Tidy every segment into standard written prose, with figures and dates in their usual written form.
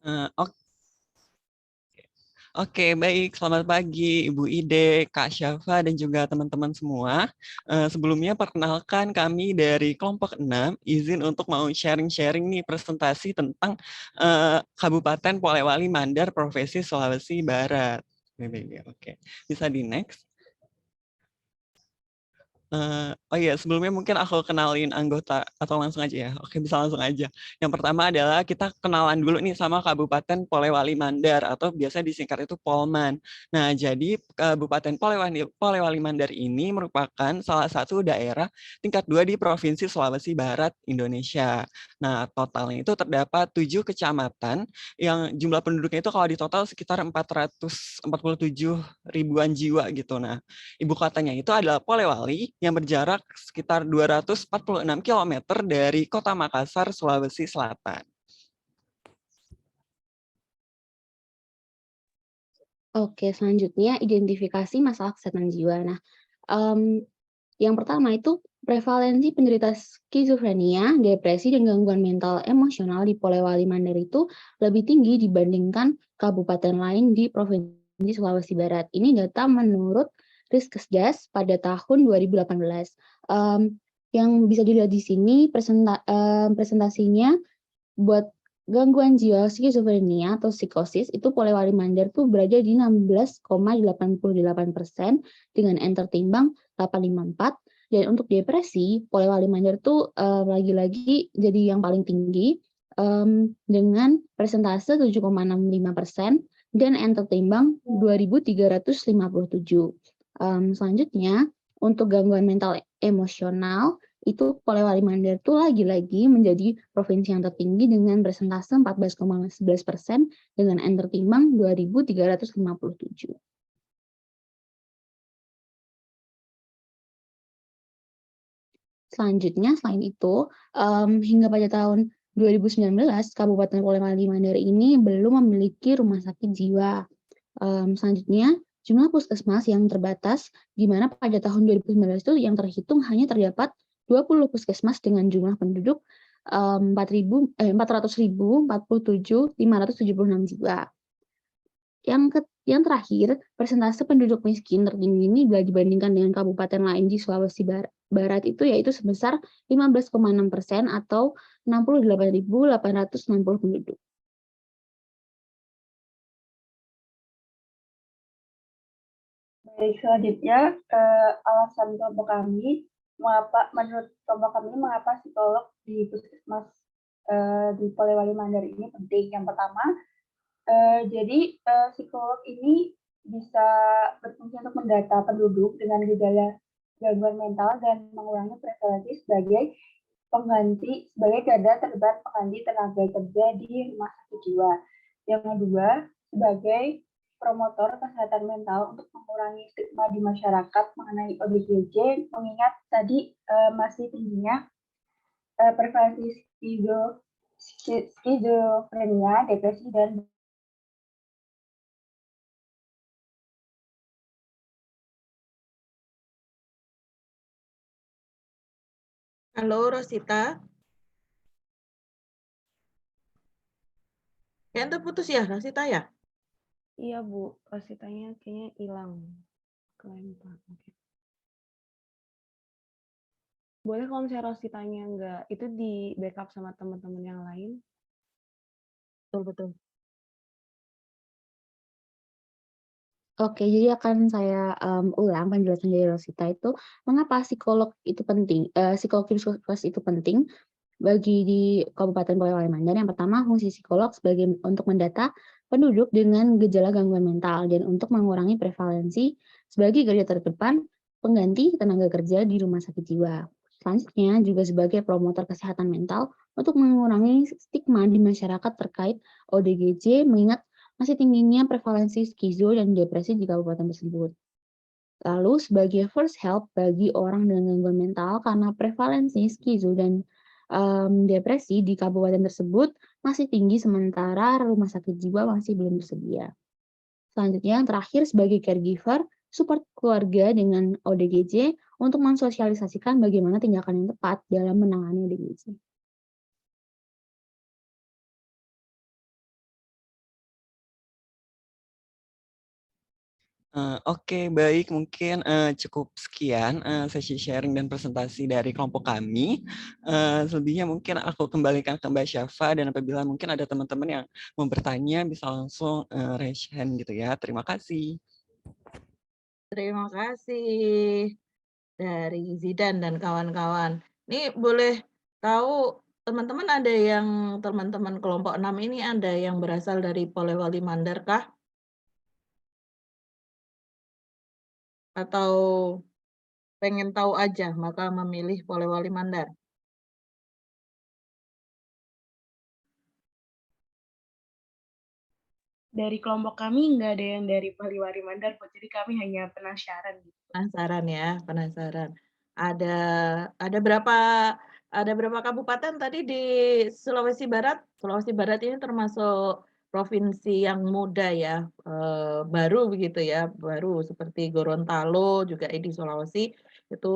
Oke, Oke, baik. Selamat pagi, Ibu Ide, Kak Syafa, dan juga teman-teman semua. Sebelumnya, perkenalkan kami dari kelompok 6, izin untuk mau sharing-sharing nih presentasi tentang Kabupaten Polewali Mandar, Provinsi Sulawesi Barat. Oke, bisa di next. Oh iya, sebelumnya mungkin aku kenalin anggota atau langsung aja ya. Oke, bisa langsung aja. Yang pertama adalah kita kenalan dulu nih sama Kabupaten Polewali Mandar atau biasa disingkat itu Polman. Nah, jadi Kabupaten Polewali Mandar ini merupakan salah satu daerah tingkat 2 di Provinsi Sulawesi Barat, Indonesia. Nah, totalnya itu terdapat 7 kecamatan yang jumlah penduduknya itu kalau di total sekitar 447 ribuan jiwa gitu. Nah, ibu kotanya itu adalah Polewali yang berjarak sekitar 246 km dari Kota Makassar, Sulawesi Selatan. Oke, selanjutnya identifikasi masalah kesehatan jiwa. Nah, yang pertama itu prevalensi penderita skizofrenia, depresi, dan gangguan mental emosional di Polewali Mandar itu lebih tinggi dibandingkan kabupaten lain di Provinsi Sulawesi Barat. Ini data menurut Riskesdas pada tahun 2018. Yang bisa dilihat di sini presentasinya buat gangguan jiwa skizofrenia atau psikosis itu Polewali Mandar tuh berada di 16,88% dengan enter timbang 854, dan untuk depresi Polewali Mandar tuh lagi-lagi jadi yang paling tinggi dengan persentase 7,65% dan enter timbang 2.357. Selanjutnya untuk gangguan mental emosional itu Polewali Mandar tuh lagi-lagi menjadi provinsi yang tertinggi dengan persentase 14,11% dengan enter timbang 2.357. Selanjutnya, selain itu, hingga pada tahun 2019, Kabupaten Polewali Mandar ini belum memiliki rumah sakit jiwa. Selanjutnya, jumlah puskesmas yang terbatas, di mana pada tahun 2019 itu yang terhitung hanya terdapat 20 puskesmas dengan jumlah penduduk 400.047.576 jiwa. Yang terakhir, persentase penduduk miskin tertinggi ini bila dibandingkan dengan kabupaten lain di Sulawesi Barat itu yaitu sebesar 15,6% atau 68.860 penduduk. Baik, selanjutnya alasan kelompok kami menurut kelompok kami mengapa psikolog di puskesmas di Polewali Mandar ini penting. Yang pertama, jadi psikolog ini bisa berfungsi untuk mendata penduduk dengan gejala gangguan mental dan mengurangi prevalensi sebagai garda terdepan pengganti tenaga kerja di rumah sakit jiwa. Yang kedua, sebagai promotor kesehatan mental untuk mengurangi stigma di masyarakat mengenai ODGJ, mengingat tadi masih tingginya prevalensi skizofrenia, depresi, dan Halo Rosita, yang terputus ya Rosita ya? Iya Bu, Rositanya kayaknya hilang, kelempar. Okay. Boleh kalau misalnya Rositanya enggak, itu di backup sama teman-teman yang lain? Betul. Oke, jadi akan saya ulang penjelasan dari Rosita itu mengapa psikolog itu penting, psikolog itu penting bagi di Kabupaten Polewali Mandar. Yang pertama, fungsi psikolog sebagai untuk mendata penduduk dengan gejala gangguan mental dan untuk mengurangi prevalensi sebagai garda terdepan pengganti tenaga kerja di rumah sakit jiwa. Selanjutnya juga sebagai promotor kesehatan mental untuk mengurangi stigma di masyarakat terkait ODGJ mengingat masih tingginya prevalensi skizo dan depresi di kabupaten tersebut. Lalu sebagai first help bagi orang dengan gangguan mental karena prevalensi skizo dan depresi di kabupaten tersebut masih tinggi sementara rumah sakit jiwa masih belum tersedia. Selanjutnya yang terakhir sebagai caregiver, support keluarga dengan ODGJ untuk mensosialisasikan bagaimana tindakan yang tepat dalam menangani ODGJ. Oke, baik. Mungkin cukup sekian sesi sharing dan presentasi dari kelompok kami. Selebihnya mungkin aku kembalikan ke Mbak Syafa, dan apabila mungkin ada teman-teman yang mau bertanya bisa langsung raise hand gitu ya. Terima kasih. Terima kasih dari Zidan dan kawan-kawan. Ini boleh tahu teman-teman ada yang teman-teman kelompok 6 ini ada yang berasal dari Polewali Mandar kah? Atau pengen tahu aja maka memilih Polewali Mandar? Dari kelompok kami nggak ada yang dari Polewali Mandar, Bu. Jadi kami hanya penasaran gitu. Penasaran ya, penasaran. Ada berapa kabupaten tadi di Sulawesi Barat? Sulawesi Barat ini termasuk provinsi yang muda ya, baru begitu ya, baru seperti Gorontalo juga di Sulawesi itu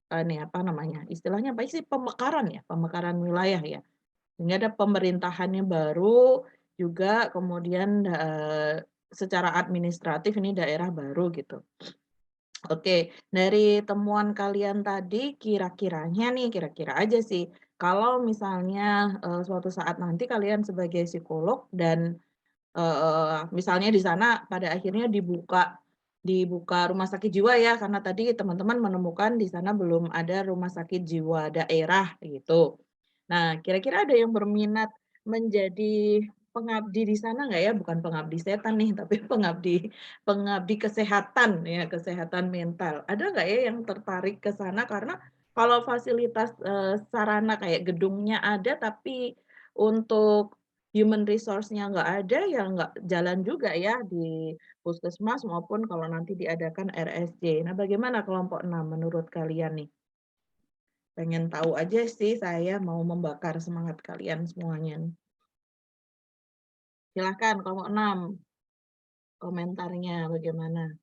ini apa namanya? Istilahnya apa sih, pemekaran ya, pemekaran wilayah ya. Sehingga ada pemerintahannya baru juga, kemudian secara administratif ini daerah baru gitu. Oke, dari temuan kalian tadi kira-kiranya nih, kira-kira aja sih, kalau misalnya suatu saat nanti kalian sebagai psikolog dan misalnya di sana pada akhirnya dibuka rumah sakit jiwa ya, karena tadi teman-teman menemukan di sana belum ada rumah sakit jiwa daerah gitu. Nah, kira-kira ada yang berminat menjadi pengabdi di sana nggak ya? Bukan pengabdi setan nih, tapi pengabdi kesehatan ya, kesehatan mental. Ada nggak ya yang tertarik ke sana? Karena kalau fasilitas sarana kayak gedungnya ada, tapi untuk human resource-nya nggak ada, ya nggak jalan juga ya di puskesmas maupun kalau nanti diadakan RSJ. Nah, bagaimana kelompok 6 menurut kalian nih? Pengen tahu aja sih, saya mau membakar semangat kalian semuanya nih. Silahkan kelompok 6, komentarnya bagaimana?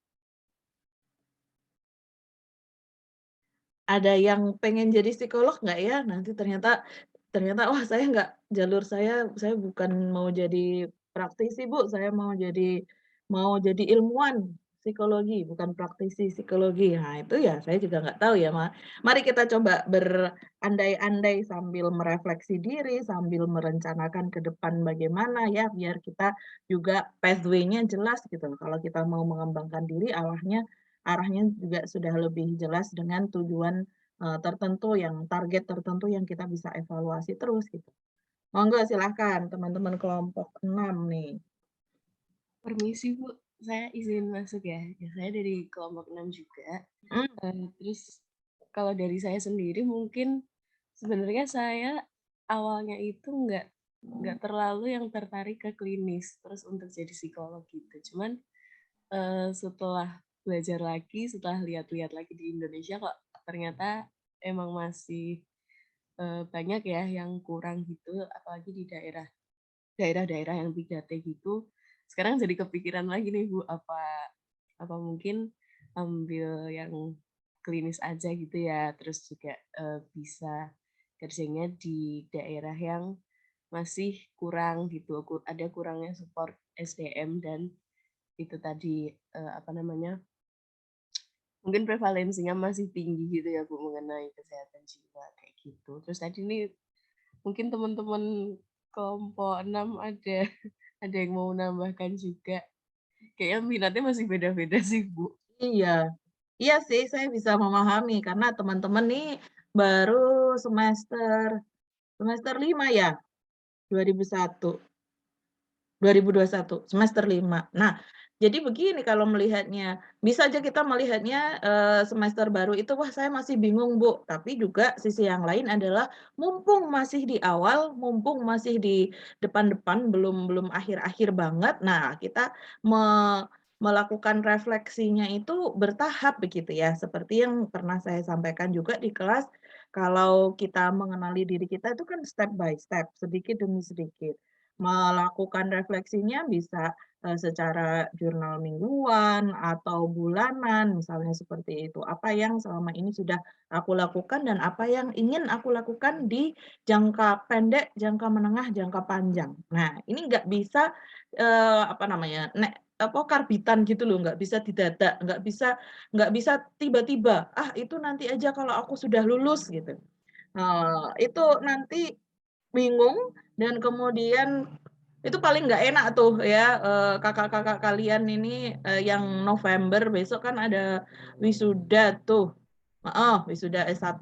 Ada yang pengen jadi psikolog nggak ya? Nanti ternyata wah saya nggak, jalur saya bukan mau jadi praktisi Bu, saya mau jadi ilmuwan psikologi, bukan praktisi psikologi. Nah itu ya saya juga nggak tahu ya. Mari kita coba berandai-andai sambil merefleksi diri, sambil merencanakan ke depan bagaimana ya, biar kita juga pathway-nya jelas gitu. Kalau kita mau mengembangkan diri, arahnya juga sudah lebih jelas dengan tujuan tertentu, yang target tertentu yang kita bisa evaluasi terus gitu. Monggo silahkan teman-teman kelompok 6 nih. Permisi Bu, saya izin masuk ya. Saya dari kelompok 6 juga. Terus kalau dari saya sendiri mungkin sebenarnya saya awalnya itu nggak terlalu yang tertarik ke klinis terus untuk jadi psikolog gitu. Cuman setelah belajar lagi, setelah lihat-lihat lagi di Indonesia kok ternyata emang masih banyak ya yang kurang gitu, apalagi di daerah-daerah yang 3T gitu. Sekarang jadi kepikiran lagi nih Bu, apa mungkin ambil yang klinis aja gitu ya, terus juga bisa kerjanya di daerah yang masih kurang gitu, ada kurangnya support SDM dan itu tadi apa namanya, mungkin prevalensinya masih tinggi gitu ya Bu mengenai kesehatan jiwa kayak gitu. Terus tadi nih mungkin teman-teman kelompok 6 ada yang mau menambahkan juga. Kayaknya minatnya masih beda-beda sih Bu. Iya, iya sih saya bisa memahami karena teman-teman nih baru semester 5 ya, 2001. 2021, semester 5. Nah, jadi begini kalau melihatnya, bisa aja kita melihatnya semester baru itu, wah saya masih bingung Bu, tapi juga sisi yang lain adalah mumpung masih di awal, mumpung masih di depan-depan, belum akhir-akhir banget, nah kita melakukan refleksinya itu bertahap begitu ya, seperti yang pernah saya sampaikan juga di kelas, kalau kita mengenali diri kita itu kan step by step, sedikit demi sedikit. Melakukan refleksinya bisa secara jurnal mingguan atau bulanan, misalnya seperti itu. Apa yang selama ini sudah aku lakukan dan apa yang ingin aku lakukan di jangka pendek, jangka menengah, jangka panjang. Nah, ini nggak bisa apa namanya, karbitan gitu loh, nggak bisa didadak, nggak bisa tiba-tiba, itu nanti aja kalau aku sudah lulus gitu. Itu nanti bingung dan kemudian itu paling nggak enak tuh ya, kakak-kakak kalian ini yang November besok kan ada wisuda tuh. Wisuda S1.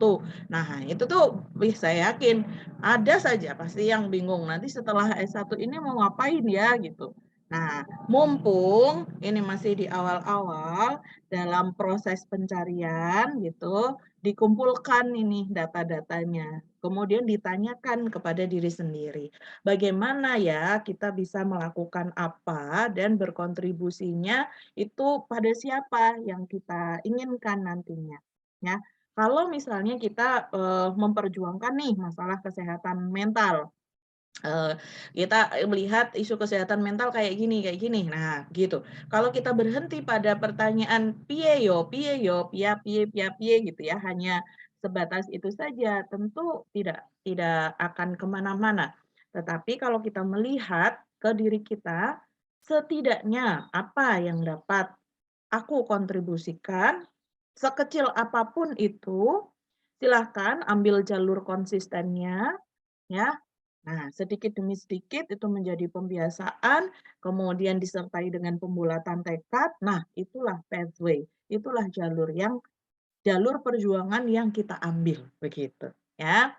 Nah, itu tuh saya yakin ada saja pasti yang bingung nanti setelah S1 ini mau ngapain ya gitu. Nah, mumpung ini masih di awal-awal dalam proses pencarian gitu, dikumpulkan ini data-datanya. Kemudian ditanyakan kepada diri sendiri, bagaimana ya kita bisa melakukan apa dan berkontribusinya itu pada siapa yang kita inginkan nantinya. Ya, kalau misalnya kita memperjuangkan nih masalah kesehatan mental, kita melihat isu kesehatan mental kayak gini. Nah, gitu. Kalau kita berhenti pada pertanyaan piye yo, piye gitu ya, hanya sebatas itu saja, tentu tidak akan kemana-mana. Tetapi kalau kita melihat ke diri kita, setidaknya apa yang dapat aku kontribusikan, sekecil apapun itu, silahkan ambil jalur konsistennya, ya. Nah, sedikit demi sedikit itu menjadi pembiasaan, kemudian disertai dengan pembulatan tekad. Nah, itulah pathway, itulah jalur perjuangan yang kita ambil, begitu, ya.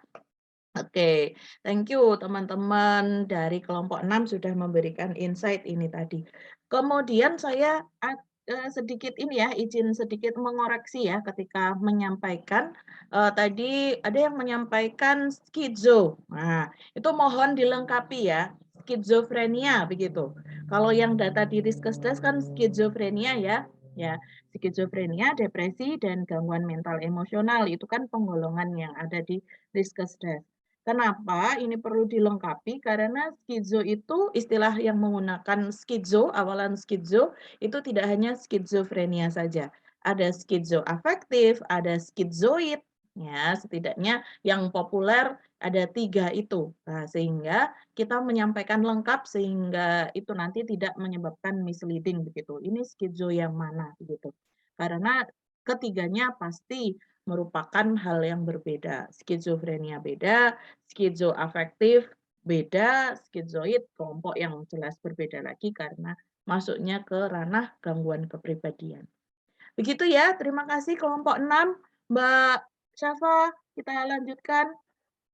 Oke, thank you teman-teman dari kelompok 6 sudah memberikan insight ini tadi. Kemudian saya sedikit ini ya, izin sedikit mengoreksi ya ketika menyampaikan tadi ada yang menyampaikan skizo. Nah, itu mohon dilengkapi ya, skizofrenia begitu. Kalau yang data di Riskesdas kan skizofrenia ya, skizofrenia, depresi dan gangguan mental emosional itu kan penggolongan yang ada di Riskesdas. Kenapa ini perlu dilengkapi? Karena skizo itu istilah yang menggunakan skizo, awalan skizo, itu tidak hanya skizofrenia saja. Ada skizoafektif, ada skizoid, ya setidaknya yang populer ada 3 itu. Nah, sehingga kita menyampaikan lengkap sehingga itu nanti tidak menyebabkan misleading begitu. Ini skizo yang mana begitu. Karena ketiganya pasti merupakan hal yang berbeda. Skizofrenia beda, skizoafektif beda, skizoid kelompok yang jelas berbeda lagi karena masuknya ke ranah gangguan kepribadian. Begitu ya, terima kasih kelompok 6. Mbak Syafa, kita lanjutkan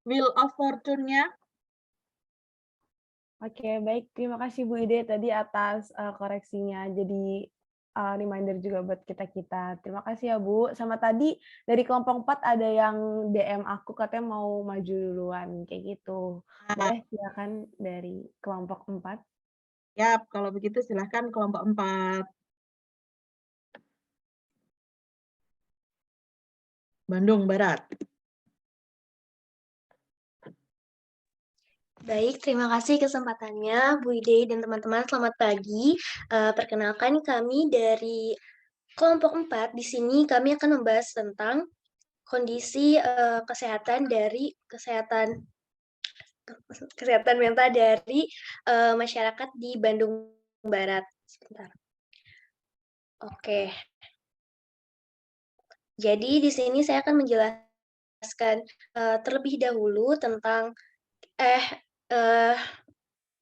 Wheel of Fortune-nya. Oke, baik. Terima kasih Bu Ide tadi atas koreksinya. Jadi reminder juga buat kita-kita. Terima kasih ya Bu. Sama tadi dari kelompok 4 ada yang DM aku katanya mau maju duluan kayak gitu. Boleh silakan dari kelompok 4. Ya, kalau begitu silahkan kelompok 4. Bandung Barat. Baik, terima kasih kesempatannya Bu Ide dan teman-teman. Selamat pagi. Perkenalkan kami dari kelompok 4. Di sini kami akan membahas tentang kondisi kesehatan mental dari masyarakat di Bandung Barat. Sebentar. Oke. Jadi di sini saya akan menjelaskan terlebih dahulu tentang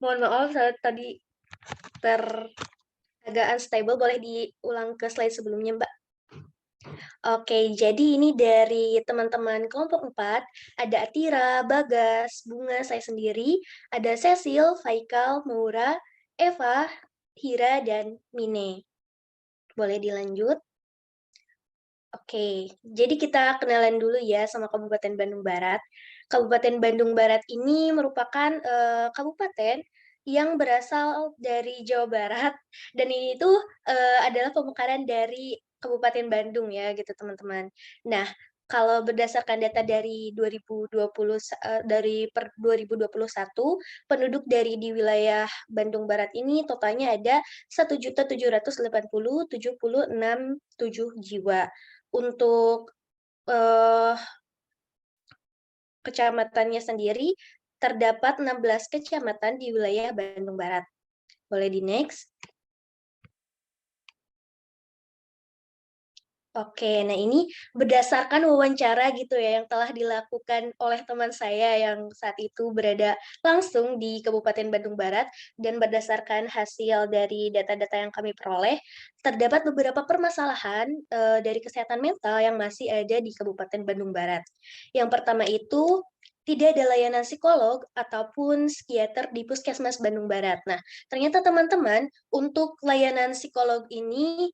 mohon maaf saya tadi agak unstable, boleh diulang ke slide sebelumnya, Mbak? Oke, jadi ini dari teman-teman kelompok 4, ada Atira, Bagas, Bunga, saya sendiri, ada Cecil, Faikal, Maura, Eva, Hira, dan Mine. Boleh dilanjut? Oke, jadi kita kenalan dulu ya sama Kabupaten Bandung Barat. Kabupaten Bandung Barat ini merupakan kabupaten yang berasal dari Jawa Barat dan ini tuh adalah pemekaran dari Kabupaten Bandung ya gitu teman-teman. Nah, kalau berdasarkan data dari 2020 per 2021, penduduk dari di wilayah Bandung Barat ini totalnya ada 1.780.767 jiwa. Untuk kecamatannya sendiri, terdapat 16 kecamatan di wilayah Bandung Barat. Boleh di next. Oke, nah ini berdasarkan wawancara gitu ya yang telah dilakukan oleh teman saya yang saat itu berada langsung di Kabupaten Bandung Barat dan berdasarkan hasil dari data-data yang kami peroleh, terdapat beberapa permasalahan dari kesehatan mental yang masih ada di Kabupaten Bandung Barat. Yang pertama itu tidak ada layanan psikolog ataupun psikiater di Puskesmas Bandung Barat. Nah, ternyata teman-teman untuk layanan psikolog ini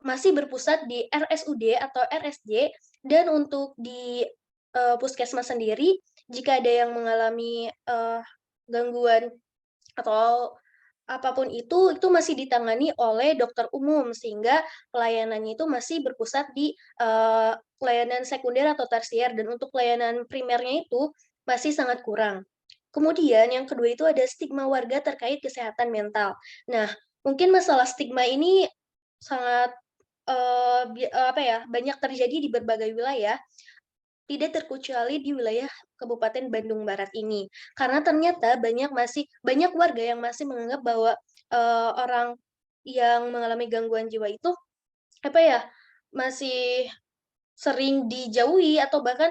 masih berpusat di RSUD atau RSJ dan untuk di puskesmas sendiri jika ada yang mengalami gangguan atau apapun itu masih ditangani oleh dokter umum sehingga pelayanannya itu masih berpusat di layanan sekunder atau tersier dan untuk layanan primernya itu masih sangat kurang. Kemudian yang kedua itu ada stigma warga terkait kesehatan mental. Nah, mungkin masalah stigma ini sangat banyak terjadi di berbagai wilayah, tidak terkecuali di wilayah Kabupaten Bandung Barat ini. Karena ternyata banyak warga yang masih menganggap bahwa, orang yang mengalami gangguan jiwa itu, masih sering dijauhi atau bahkan,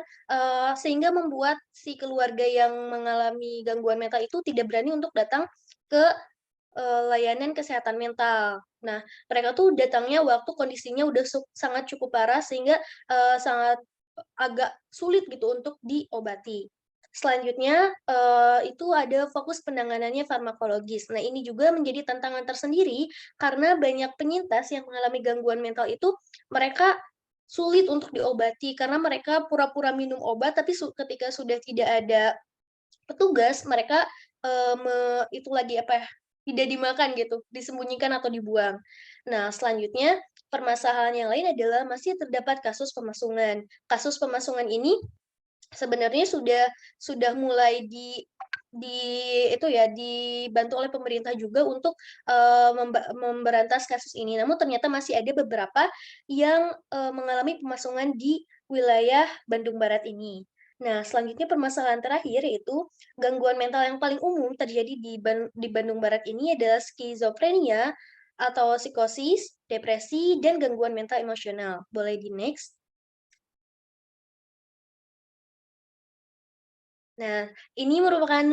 sehingga membuat si keluarga yang mengalami gangguan mental itu tidak berani untuk datang ke layanan kesehatan mental. Nah, mereka tuh datangnya waktu kondisinya udah sangat cukup parah sehingga, sangat agak sulit gitu untuk diobati. Selanjutnya, itu ada fokus penanganannya farmakologis. Nah, ini juga menjadi tantangan tersendiri karena banyak penyintas yang mengalami gangguan mental itu, mereka sulit untuk diobati karena mereka pura-pura minum obat, tapi ketika sudah tidak ada petugas, mereka, tidak dimakan gitu, disembunyikan atau dibuang. Nah, selanjutnya permasalahan yang lain adalah masih terdapat kasus pemasungan. Kasus pemasungan ini sebenarnya sudah mulai dibantu oleh pemerintah juga untuk, memberantas kasus ini. Namun ternyata masih ada beberapa yang, mengalami pemasungan di wilayah Bandung Barat ini. Nah, selanjutnya permasalahan terakhir yaitu gangguan mental yang paling umum terjadi di Bandung Barat ini adalah skizofrenia atau psikosis, depresi, dan gangguan mental emosional. Boleh di-next? Nah, ini merupakan,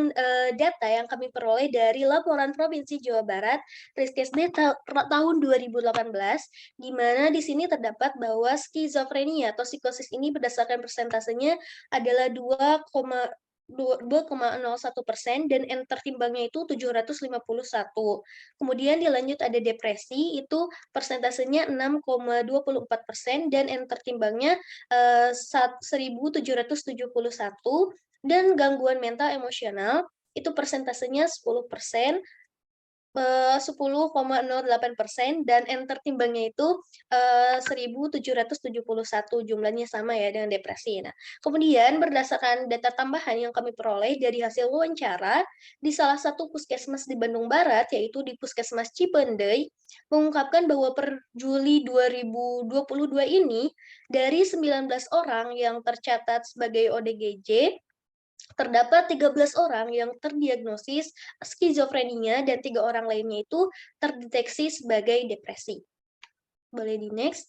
data yang kami peroleh dari laporan Provinsi Jawa Barat, Riskesda tahun 2018, di mana di sini terdapat bahwa skizofrenia atau psikosis ini berdasarkan persentasenya adalah 2,01% dan N tertimbangnya itu 751. Kemudian dilanjut ada depresi, itu persentasenya 6,24% dan N tertimbangnya, 1.771. Dan gangguan mental emosional, itu persentasenya 10%, 10,08% dan N tertimbangnya itu, 1.771, jumlahnya sama ya dengan depresi. Nah, kemudian berdasarkan data tambahan yang kami peroleh dari hasil wawancara, di salah satu puskesmas di Bandung Barat, yaitu di Puskesmas Cipendey, mengungkapkan bahwa per Juli 2022 ini, dari 19 orang yang tercatat sebagai ODGJ, terdapat 13 orang yang terdiagnosis skizofrenia dan 3 orang lainnya itu terdeteksi sebagai depresi. Boleh di-next?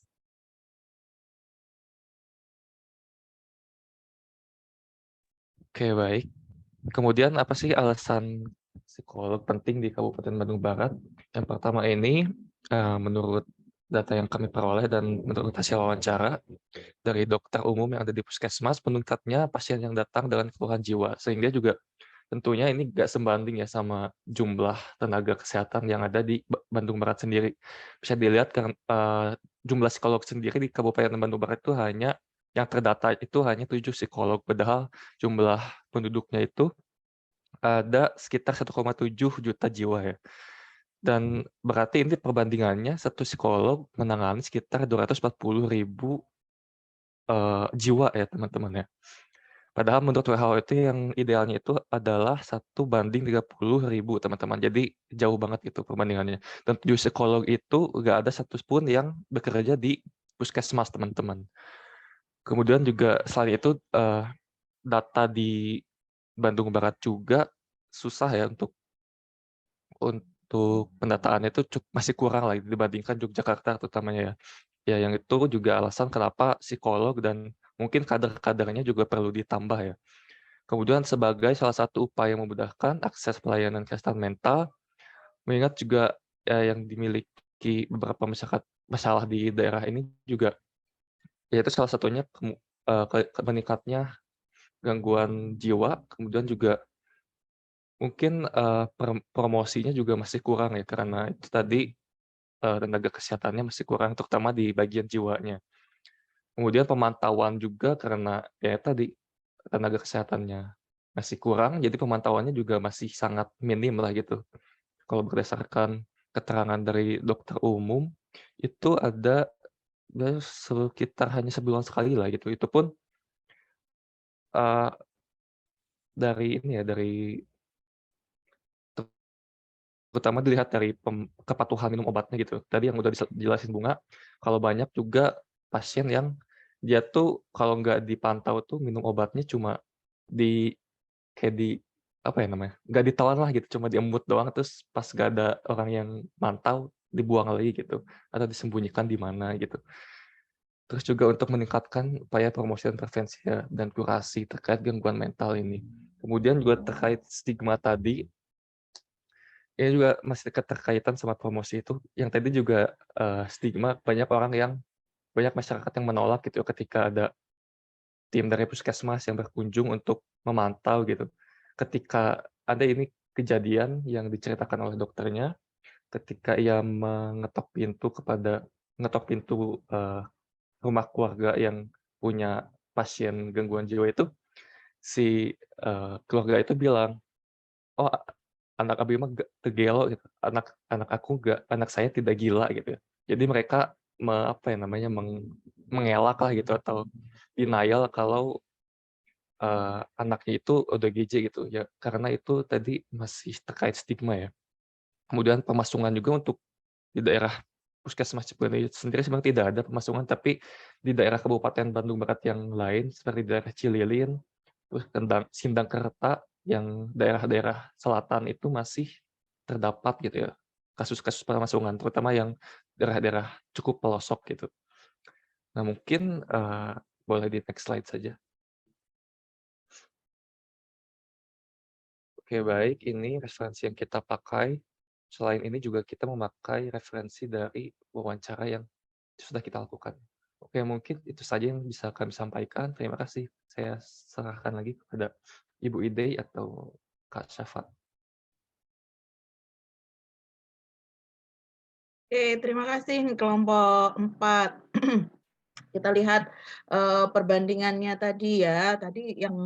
Oke, baik. Kemudian apa sih alasan psikolog penting di Kabupaten Bandung Barat? Yang pertama ini, menurut data yang kami peroleh dan menurut hasil wawancara dari dokter umum yang ada di puskesmas, meningkatnya pasien yang datang dengan keluhan jiwa, sehingga juga tentunya ini nggak sebanding ya sama jumlah tenaga kesehatan yang ada di Bandung Barat sendiri. Bisa dilihat kan jumlah psikolog sendiri di Kabupaten Bandung Barat itu yang terdata itu hanya 7 psikolog, padahal jumlah penduduknya itu ada sekitar 1,7 juta jiwa ya. Dan berarti ini perbandingannya satu psikolog menangani sekitar 240.000 jiwa ya teman-teman ya. Padahal menurut WHO itu yang idealnya itu adalah 1:30.000 teman-teman. Jadi jauh banget gitu perbandingannya. Dan 7 psikolog itu nggak ada satupun yang bekerja di puskesmas teman-teman. Kemudian juga selain itu data di Bandung Barat juga susah ya untuk untuk pendataannya itu masih kurang lah dibandingkan Yogyakarta terutamanya ya. Ya yang itu juga alasan kenapa psikolog dan mungkin kader-kadernya juga perlu ditambah ya. Kemudian sebagai salah satu upaya memudahkan akses pelayanan kesehatan mental, mengingat juga yang dimiliki beberapa masalah di daerah ini juga, yaitu salah satunya meningkatnya gangguan jiwa, kemudian juga mungkin promosinya juga masih kurang ya, karena itu tadi tenaga kesehatannya masih kurang, terutama di bagian jiwanya. Kemudian pemantauan juga karena ya tadi tenaga kesehatannya masih kurang, jadi pemantauannya juga masih sangat minim lah gitu. Kalau berdasarkan keterangan dari dokter umum, itu ada sekitar hanya sebulan sekali lah gitu. Itu pun eee, dari ini ya, terutama dilihat dari kepatuhan minum obatnya gitu. Tadi yang udah dijelasin Bunga, kalau banyak juga pasien yang dia tuh kalau nggak dipantau tuh minum obatnya cuma di kayak di apa ya namanya, nggak ditelan lah gitu, cuma diemut doang, terus pas nggak ada orang yang mantau, dibuang lagi gitu, atau disembunyikan di mana gitu. Terus juga untuk meningkatkan upaya promosi dan prevensi ya, dan kurasi terkait gangguan mental ini. Kemudian juga terkait stigma tadi, ini juga masih keterkaitan sama promosi itu, yang tadi juga stigma banyak masyarakat yang menolak gitu ya ketika ada tim dari puskesmas yang berkunjung untuk memantau gitu. Ketika ada ini kejadian yang diceritakan oleh dokternya, ketika ia ngetok pintu rumah keluarga yang punya pasien gangguan jiwa itu, si keluarga itu bilang, "Oh, anak Abi mah gelo gitu, anak saya tidak gila," gitu ya. Jadi mereka apa ya namanya, mengelak lah gitu atau denial kalau anaknya itu ODGJ gitu ya, karena itu tadi masih terkait stigma ya. Kemudian pemasungan juga untuk di daerah Puskesmas Cikoneng sendiri sebenarnya tidak ada pemasungan, tapi di daerah Kabupaten Bandung Barat yang lain seperti daerah Cililin, terus Sindangkerta yang daerah-daerah selatan itu masih terdapat gitu ya, kasus-kasus pemasungan, terutama yang daerah-daerah cukup pelosok gitu. Nah mungkin boleh di next slide saja. Oke baik, ini referensi yang kita pakai. Selain ini juga kita memakai referensi dari wawancara yang sudah kita lakukan. Oke, mungkin itu saja yang bisa kami sampaikan. Terima kasih. Saya serahkan lagi kepada Ibu Ide atau Kak Syafa. Oke, terima kasih kelompok 4. Kita lihat perbandingannya tadi ya. Tadi yang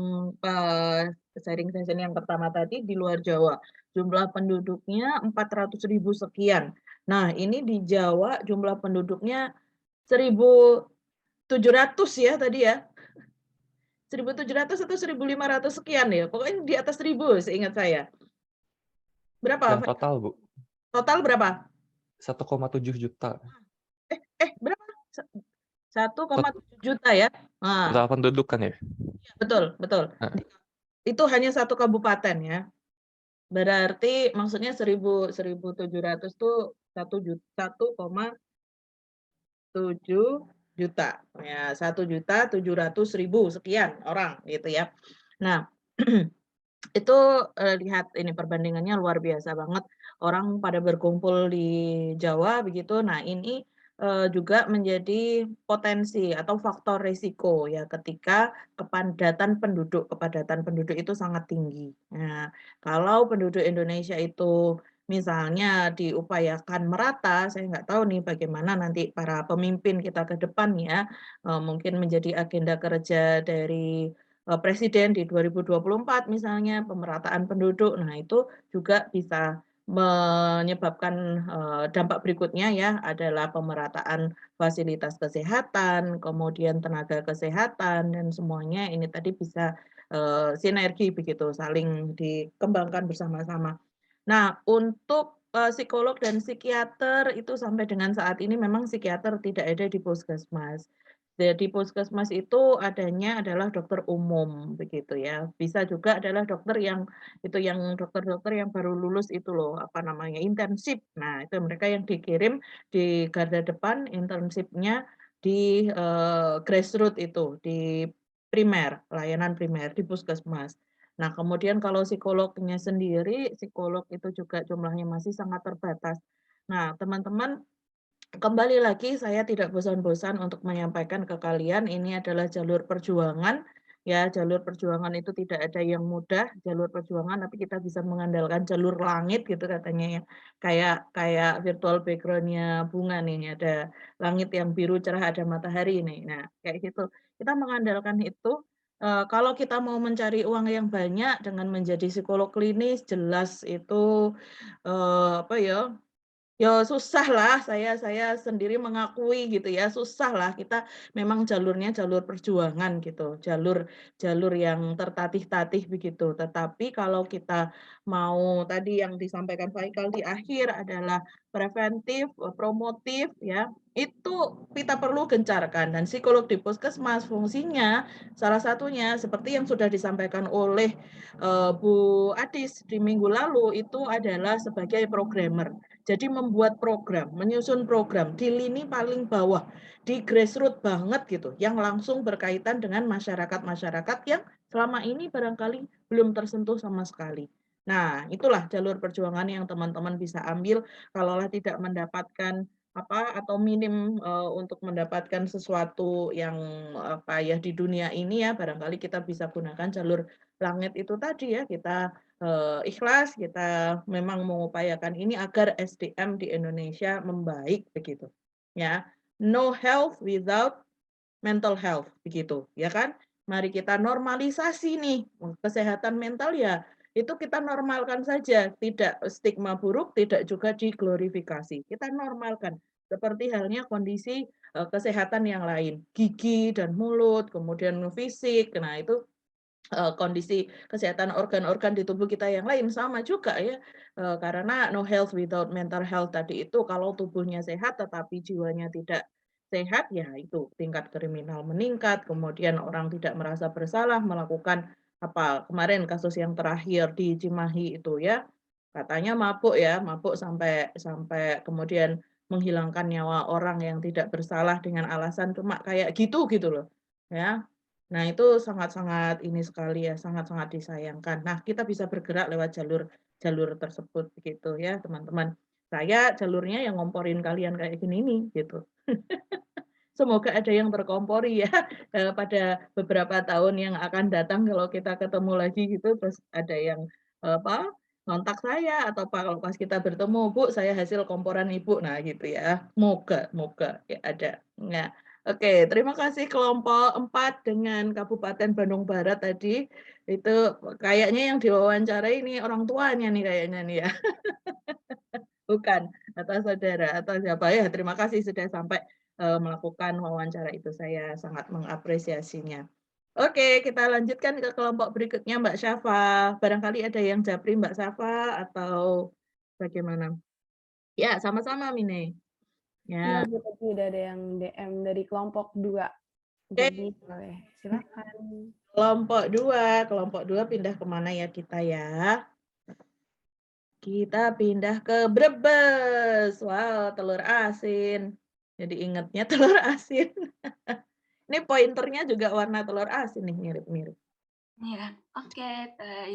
sharing session yang pertama tadi di luar Jawa. Jumlah penduduknya 400.000 sekian. Nah, ini di Jawa jumlah penduduknya 1.700 ya tadi ya. 1.700 atau 1.500 sekian ya. Pokoknya di atas 1.000 seingat saya. Berapa? Yang total, Bu? Total berapa? 1,7 juta. Berapa? 1,7 juta ya. Nah, Total penduduk kan ya? betul. Nah. Itu hanya satu kabupaten ya. Berarti maksudnya 1.700 tuh 1,7 juta. Ya, 1.700.000 sekian orang gitu ya. Nah, itu lihat ini perbandingannya luar biasa banget. Orang pada berkumpul di Jawa begitu. Nah, ini juga menjadi potensi atau faktor risiko ya ketika kepadatan penduduk itu sangat tinggi. Nah, kalau penduduk Indonesia itu misalnya diupayakan merata, saya nggak tahu nih bagaimana nanti para pemimpin kita ke depan ya, mungkin menjadi agenda kerja dari Presiden di 2024 misalnya pemerataan penduduk. Nah, itu juga bisa menyebabkan dampak berikutnya ya adalah pemerataan fasilitas kesehatan, kemudian tenaga kesehatan dan semuanya ini tadi bisa sinergi begitu, saling dikembangkan bersama-sama. Nah, untuk psikolog dan psikiater itu sampai dengan saat ini memang psikiater tidak ada di puskesmas. Di puskesmas itu adanya adalah dokter umum begitu ya. Bisa juga adalah dokter yang itu yang dokter-dokter yang baru lulus itu loh, apa namanya, intensif. Nah, itu mereka yang dikirim di garda depan intensifnya di grassroots itu, di primer, layanan primer di puskesmas. Nah, kemudian kalau psikolognya sendiri, psikolog itu juga jumlahnya masih sangat terbatas. Nah, teman-teman, kembali lagi saya tidak bosan-bosan untuk menyampaikan ke kalian ini adalah jalur perjuangan ya, jalur perjuangan itu tidak ada yang mudah, jalur perjuangan tapi kita bisa mengandalkan jalur langit gitu katanya ya. Kayak kayak virtual background-nya bunga nih, ada langit yang biru cerah, ada matahari nih. Nah, kayak gitu. Kita mengandalkan itu kalau kita mau mencari uang yang banyak dengan menjadi psikolog klinis jelas itu apa ya, ya susah lah, saya sendiri mengakui gitu ya, susah lah kita memang jalurnya jalur perjuangan gitu, jalur yang tertatih-tatih begitu. Tetapi kalau kita mau tadi yang disampaikan Pak Ikal di akhir adalah preventif, promotif ya, itu kita perlu gencarkan dan psikolog di puskesmas fungsinya salah satunya seperti yang sudah disampaikan oleh Bu Adis di minggu lalu itu adalah sebagai programmer. Jadi membuat program, menyusun program di lini paling bawah, di grassroots banget gitu, yang langsung berkaitan dengan masyarakat-masyarakat yang selama ini barangkali belum tersentuh sama sekali. Nah, itulah jalur perjuangan yang teman-teman bisa ambil kalaulah tidak mendapatkan apa atau minim untuk mendapatkan sesuatu yang apa ya di dunia ini ya, barangkali kita bisa gunakan jalur langit itu tadi ya, kita ikhlas, kita memang mengupayakan ini agar SDM di Indonesia membaik begitu. Ya, no health without mental health begitu, ya kan? Mari kita normalisasi nih kesehatan mental ya. Itu kita normalkan saja, tidak stigma buruk, tidak juga diglorifikasi. Kita normalkan seperti halnya kondisi kesehatan yang lain, gigi dan mulut, kemudian fisik. Nah, itu kondisi kesehatan organ-organ di tubuh kita yang lain sama juga ya, karena no health without mental health tadi itu kalau tubuhnya sehat tetapi jiwanya tidak sehat, ya itu tingkat kriminal meningkat, kemudian orang tidak merasa bersalah melakukan apa, kemarin kasus yang terakhir di Cimahi itu ya, katanya mabuk ya, mabuk sampai sampai kemudian menghilangkan nyawa orang yang tidak bersalah dengan alasan cuma kayak gitu, gitu loh, ya. Nah, itu sangat-sangat ini sekali ya, sangat-sangat disayangkan. Nah, kita bisa bergerak lewat jalur tersebut begitu ya, teman-teman. Saya jalurnya yang ngomporin kalian kayak gini nih, gitu. Semoga ada yang terkompori ya pada beberapa tahun yang akan datang kalau kita ketemu lagi gitu, terus ada yang apa kontak saya atau kalau pas kita bertemu, Bu, saya hasil komporan Ibu. Nah, gitu ya. Moga ya ada. Nah, oke, terima kasih kelompok 4 dengan Kabupaten Bandung Barat tadi. Itu kayaknya yang diwawancarai ini orang tuanya nih kayaknya nih ya. Bukan, atau saudara atau siapa ya. Terima kasih sudah sampai melakukan wawancara itu, saya sangat mengapresiasinya. Oke, kita lanjutkan ke kelompok berikutnya Mbak Syafa. Barangkali ada yang japri Mbak Syafa atau bagaimana? Ya, sama-sama Mine. Iya, Ya, Bu, tadi udah ada yang DM dari kelompok 2. oke. Jadi boleh, silakan. Kelompok 2 pindah kemana ya kita ya? Kita pindah ke Brebes. Wow, telur asin. Jadi ingatnya telur asin. Ini pointernya juga warna telur asin nih, mirip-mirip. Iya, oke,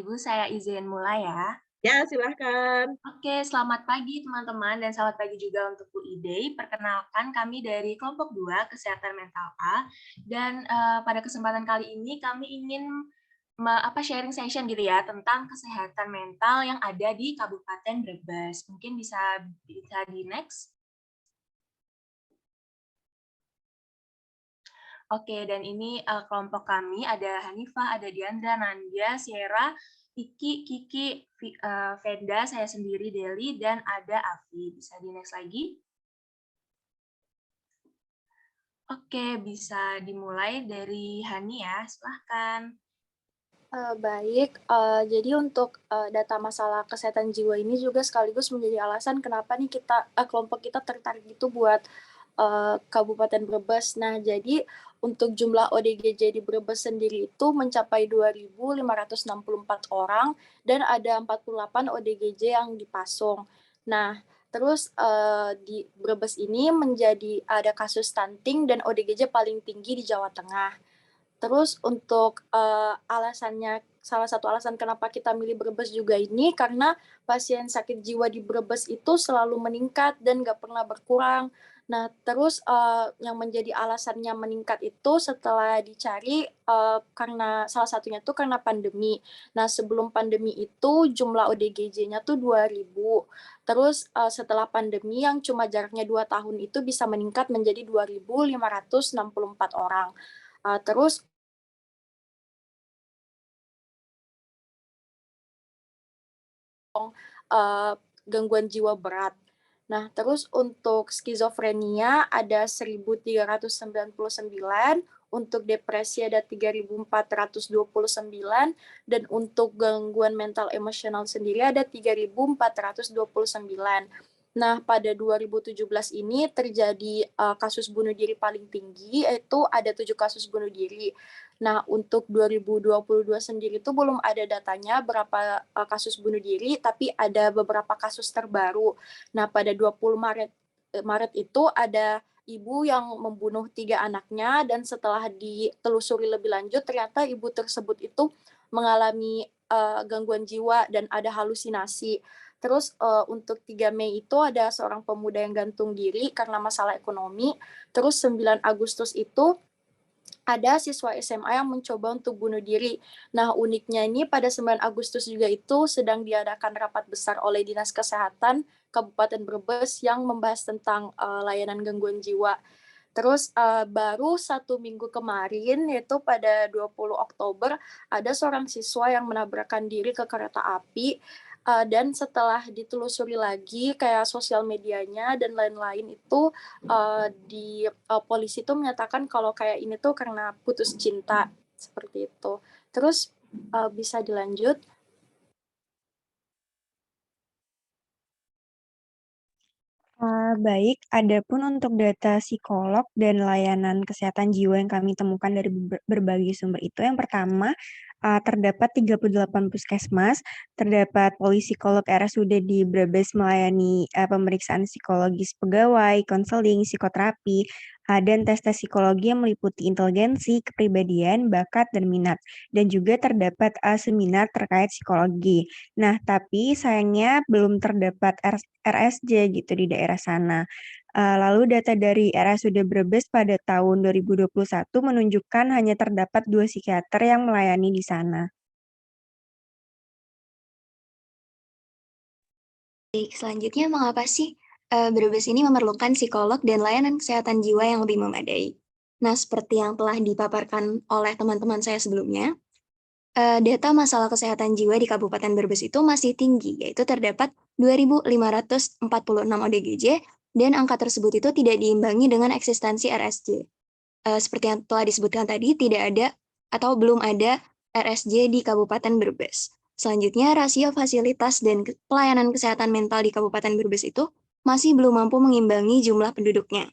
Ibu saya izin mulai ya. Ya, silahkan. Oke, selamat pagi teman-teman dan selamat pagi juga untuk Bu Ide. Perkenalkan kami dari kelompok 2 Kesehatan Mental A dan pada kesempatan kali ini kami ingin sharing session gitu ya tentang kesehatan mental yang ada di Kabupaten Brebes. Mungkin bisa di next. Oke, dan ini kelompok kami ada Hanifah, ada Diandra, Nandia, Sierra, Iki, Kiki, Venda, saya sendiri Deli, dan ada Afi. Bisa di next lagi? Oke, bisa dimulai dari Hani ya, silahkan. Baik, jadi untuk data masalah kesehatan jiwa ini juga sekaligus menjadi alasan kenapa nih kita kelompok kita tertarik gitu buat Kabupaten Brebes. Nah, jadi untuk jumlah ODGJ di Brebes sendiri itu mencapai 2.564 orang dan ada 48 ODGJ yang dipasung. Nah, terus di Brebes ini ada kasus stunting dan ODGJ paling tinggi di Jawa Tengah. Terus untuk salah satu alasan kenapa kita milih Brebes juga ini karena pasien sakit jiwa di Brebes itu selalu meningkat dan nggak pernah berkurang. Nah, terus yang menjadi alasannya meningkat itu setelah dicari karena salah satunya tuh karena pandemi. Nah, sebelum pandemi itu jumlah ODGJ-nya tuh 2.000. Terus setelah pandemi yang cuma jaraknya 2 tahun itu bisa meningkat menjadi 2.564 orang. Terus gangguan jiwa berat. Nah, terus untuk skizofrenia ada 1.399, untuk depresi ada 3.429, dan untuk gangguan mental emosional sendiri ada 3.429. Nah, pada 2017 ini terjadi kasus bunuh diri paling tinggi, yaitu ada 7 kasus bunuh diri. Nah, untuk 2022 sendiri itu belum ada datanya berapa kasus bunuh diri, tapi ada beberapa kasus terbaru. Nah, pada 20 Maret itu ada ibu yang membunuh 3 anaknya, dan setelah ditelusuri lebih lanjut, ternyata ibu tersebut itu mengalami gangguan jiwa dan ada halusinasi. Terus untuk 3 Mei itu ada seorang pemuda yang gantung diri karena masalah ekonomi. Terus 9 Agustus itu ada siswa SMA yang mencoba untuk bunuh diri. Nah, uniknya ini pada 9 Agustus juga itu sedang diadakan rapat besar oleh Dinas Kesehatan Kabupaten Brebes yang membahas tentang layanan gangguan jiwa. Terus baru 1 minggu kemarin, yaitu pada 20 Oktober, ada seorang siswa yang menabrakkan diri ke kereta api. Dan setelah ditelusuri lagi kayak sosial medianya dan lain-lain itu di polisi itu menyatakan kalau kayak ini tuh karena putus cinta, seperti itu. Terus bisa dilanjut. Baik, adapun untuk data psikolog dan layanan kesehatan jiwa yang kami temukan dari berbagai sumber itu, yang pertama, terdapat 38 puskesmas, terdapat polipsikolog RSUD di Brebes melayani pemeriksaan psikologis pegawai, konseling, psikoterapi, dan tes-tes psikologi yang meliputi inteligensi, kepribadian, bakat, dan minat. Dan juga terdapat seminar terkait psikologi. Nah, tapi sayangnya belum terdapat RSJ gitu di daerah sana. Lalu data dari RSUD Brebes pada tahun 2021 menunjukkan hanya terdapat 2 psikiater yang melayani di sana. Baik, selanjutnya mengapa sih Brebes ini memerlukan psikolog dan layanan kesehatan jiwa yang lebih memadai? Nah, seperti yang telah dipaparkan oleh teman-teman saya sebelumnya, data masalah kesehatan jiwa di Kabupaten Brebes itu masih tinggi, yaitu terdapat 2.546 ODGJ, dan angka tersebut itu tidak diimbangi dengan eksistensi RSJ. Seperti yang telah disebutkan tadi, tidak ada atau belum ada RSJ di Kabupaten Brebes. Selanjutnya, rasio fasilitas dan pelayanan kesehatan mental di Kabupaten Brebes itu masih belum mampu mengimbangi jumlah penduduknya.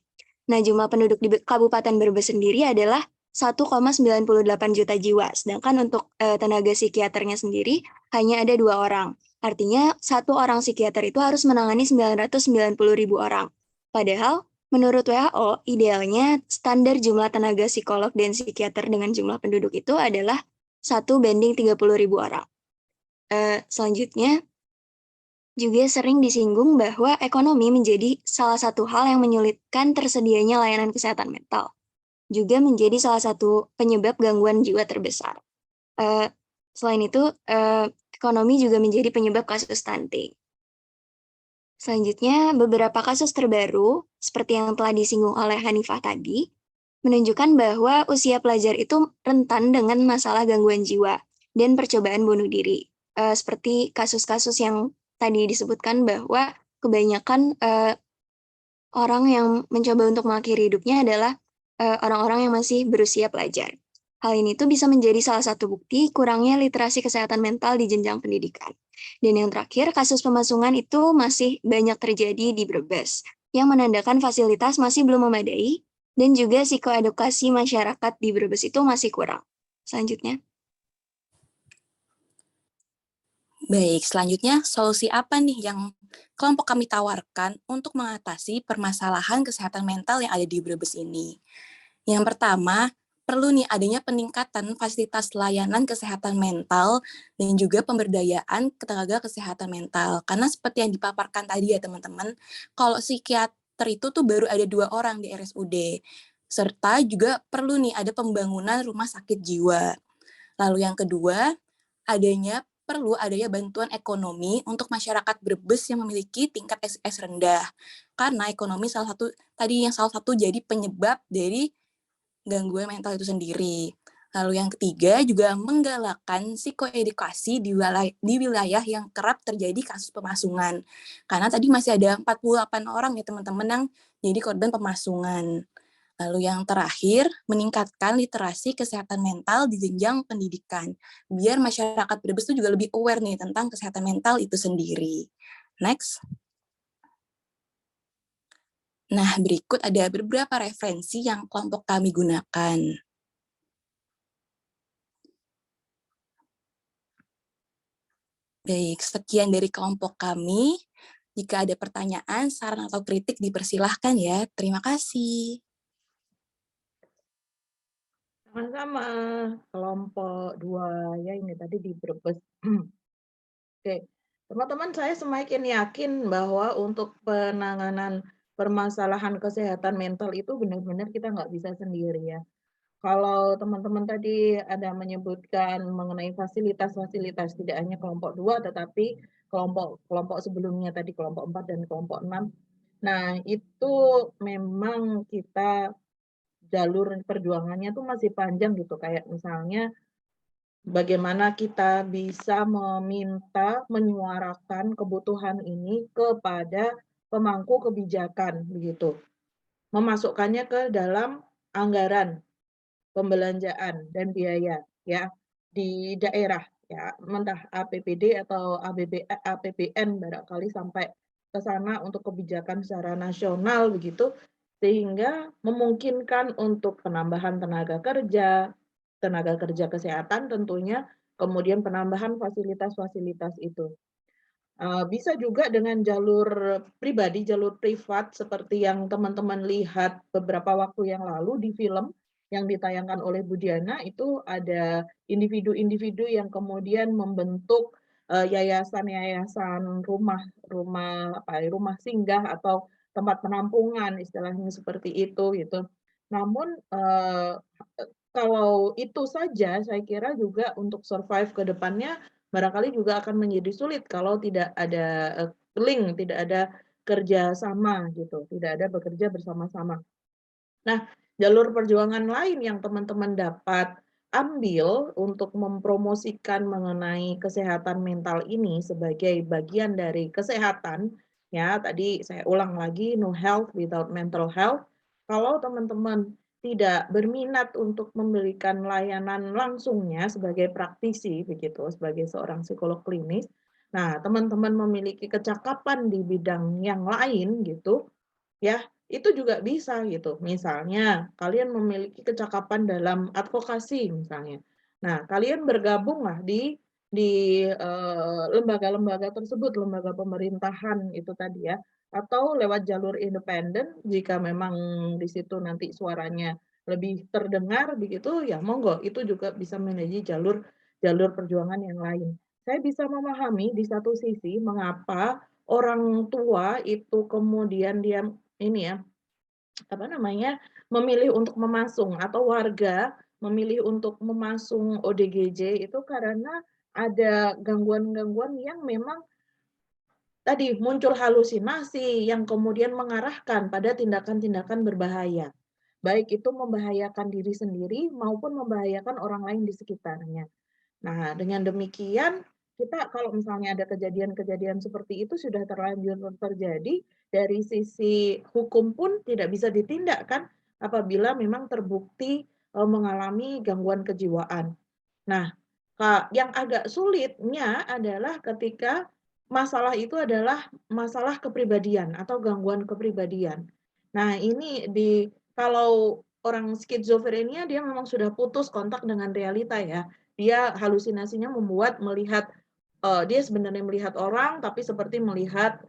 Nah, jumlah penduduk di Kabupaten Brebes sendiri adalah 1,98 juta jiwa, sedangkan untuk tenaga psikiaternya sendiri hanya ada 2 orang. Artinya, 1 orang psikiater itu harus menangani 990.000 orang. Padahal, menurut WHO, idealnya standar jumlah tenaga psikolog dan psikiater dengan jumlah penduduk itu adalah 1:30.000 orang. Selanjutnya, juga sering disinggung bahwa ekonomi menjadi salah satu hal yang menyulitkan tersedianya layanan kesehatan mental. Juga menjadi salah satu penyebab gangguan jiwa terbesar. Selain itu, ekonomi juga menjadi penyebab kasus stunting. Selanjutnya, beberapa kasus terbaru, seperti yang telah disinggung oleh Hanifah tadi, menunjukkan bahwa usia pelajar itu rentan dengan masalah gangguan jiwa dan percobaan bunuh diri. Seperti kasus-kasus yang tadi disebutkan bahwa kebanyakan orang yang mencoba untuk mengakhiri hidupnya adalah orang-orang yang masih berusia pelajar. Hal ini tuh bisa menjadi salah satu bukti kurangnya literasi kesehatan mental di jenjang pendidikan. Dan yang terakhir, kasus pemasungan itu masih banyak terjadi di Brebes. yang menandakan fasilitas masih belum memadai, dan juga psikoedukasi masyarakat di Brebes itu masih kurang. Selanjutnya. Baik, selanjutnya solusi apa nih yang kelompok kami tawarkan untuk mengatasi permasalahan kesehatan mental yang ada di Brebes ini? Yang pertama, perlu nih adanya peningkatan fasilitas layanan kesehatan mental dan juga pemberdayaan tenaga kesehatan mental. Karena seperti yang dipaparkan tadi ya teman-teman, kalau psikiater itu tuh baru ada 2 orang di RSUD. Serta juga perlu nih ada pembangunan rumah sakit jiwa. Lalu yang kedua, perlu adanya bantuan ekonomi untuk masyarakat Brebes yang memiliki tingkat SES rendah. Karena ekonomi salah satu jadi penyebab dari gangguan mental itu sendiri. Lalu yang ketiga juga menggalakkan psikoedukasi di wilayah yang kerap terjadi kasus pemasungan. Karena tadi masih ada 48 orang ya teman-teman yang jadi korban pemasungan. Lalu yang terakhir, meningkatkan literasi kesehatan mental di jenjang pendidikan. Biar masyarakat Brebes itu juga lebih aware nih tentang kesehatan mental itu sendiri. Next. Nah, berikut ada beberapa referensi yang kelompok kami gunakan. Baik, sekian dari kelompok kami. Jika ada pertanyaan, saran atau kritik dipersilahkan ya. Terima kasih. Sama-sama, kelompok 2 ya ini tadi di Brebes. Oke, teman-teman saya semakin yakin bahwa untuk penanganan permasalahan kesehatan mental itu benar-benar kita nggak bisa sendiri ya. Kalau teman-teman tadi ada menyebutkan mengenai fasilitas-fasilitas tidak hanya kelompok 2 tetapi kelompok sebelumnya tadi kelompok 4 dan kelompok 6. Nah, itu memang kita jalur perjuangannya tuh masih panjang gitu, kayak misalnya bagaimana kita bisa menyuarakan kebutuhan ini kepada pemangku kebijakan begitu. Memasukkannya ke dalam anggaran pembelanjaan dan biaya ya di daerah ya, entah APBD atau APBN barangkali sampai ke sana untuk kebijakan secara nasional begitu, sehingga memungkinkan untuk penambahan tenaga kerja kesehatan tentunya, kemudian penambahan fasilitas-fasilitas itu. Bisa juga dengan jalur pribadi, jalur privat seperti yang teman-teman lihat beberapa waktu yang lalu di film yang ditayangkan oleh Budiana, itu ada individu-individu yang kemudian membentuk yayasan-yayasan rumah singgah atau tempat penampungan istilahnya seperti itu gitu. Namun kalau itu saja saya kira juga untuk survive ke depannya barangkali juga akan menjadi sulit kalau tidak ada link, tidak ada kerjasama gitu, tidak ada bekerja bersama-sama. Nah, jalur perjuangan lain yang teman-teman dapat ambil untuk mempromosikan mengenai kesehatan mental ini sebagai bagian dari kesehatan, ya tadi saya ulang lagi, no health without mental health. Kalau teman-teman tidak berminat untuk memberikan layanan langsungnya sebagai praktisi begitu, sebagai seorang psikolog klinis, nah teman-teman memiliki kecakapan di bidang yang lain gitu, ya itu juga bisa gitu. Misalnya kalian memiliki kecakapan dalam advokasi misalnya. Nah, kalian bergabunglah di lembaga-lembaga tersebut, lembaga pemerintahan itu tadi ya, atau lewat jalur independen jika memang di situ nanti suaranya lebih terdengar begitu ya monggo, itu juga bisa menjadi jalur perjuangan yang lain. Saya bisa memahami di satu sisi mengapa orang tua itu kemudian dia ini ya, memilih untuk memasung atau warga memilih untuk memasung ODGJ itu karena ada gangguan-gangguan yang memang tadi muncul halusinasi yang kemudian mengarahkan pada tindakan-tindakan berbahaya. Baik itu membahayakan diri sendiri maupun membahayakan orang lain di sekitarnya. Nah, dengan demikian kita kalau misalnya ada kejadian-kejadian seperti itu sudah terlanjur terjadi, dari sisi hukum pun tidak bisa ditindak kan apabila memang terbukti mengalami gangguan kejiwaan. Nah, yang agak sulitnya adalah ketika masalah itu adalah masalah kepribadian atau gangguan kepribadian. Nah, ini kalau orang skizofrenia dia memang sudah putus kontak dengan realita ya. Dia halusinasinya melihat dia sebenarnya melihat orang tapi seperti melihat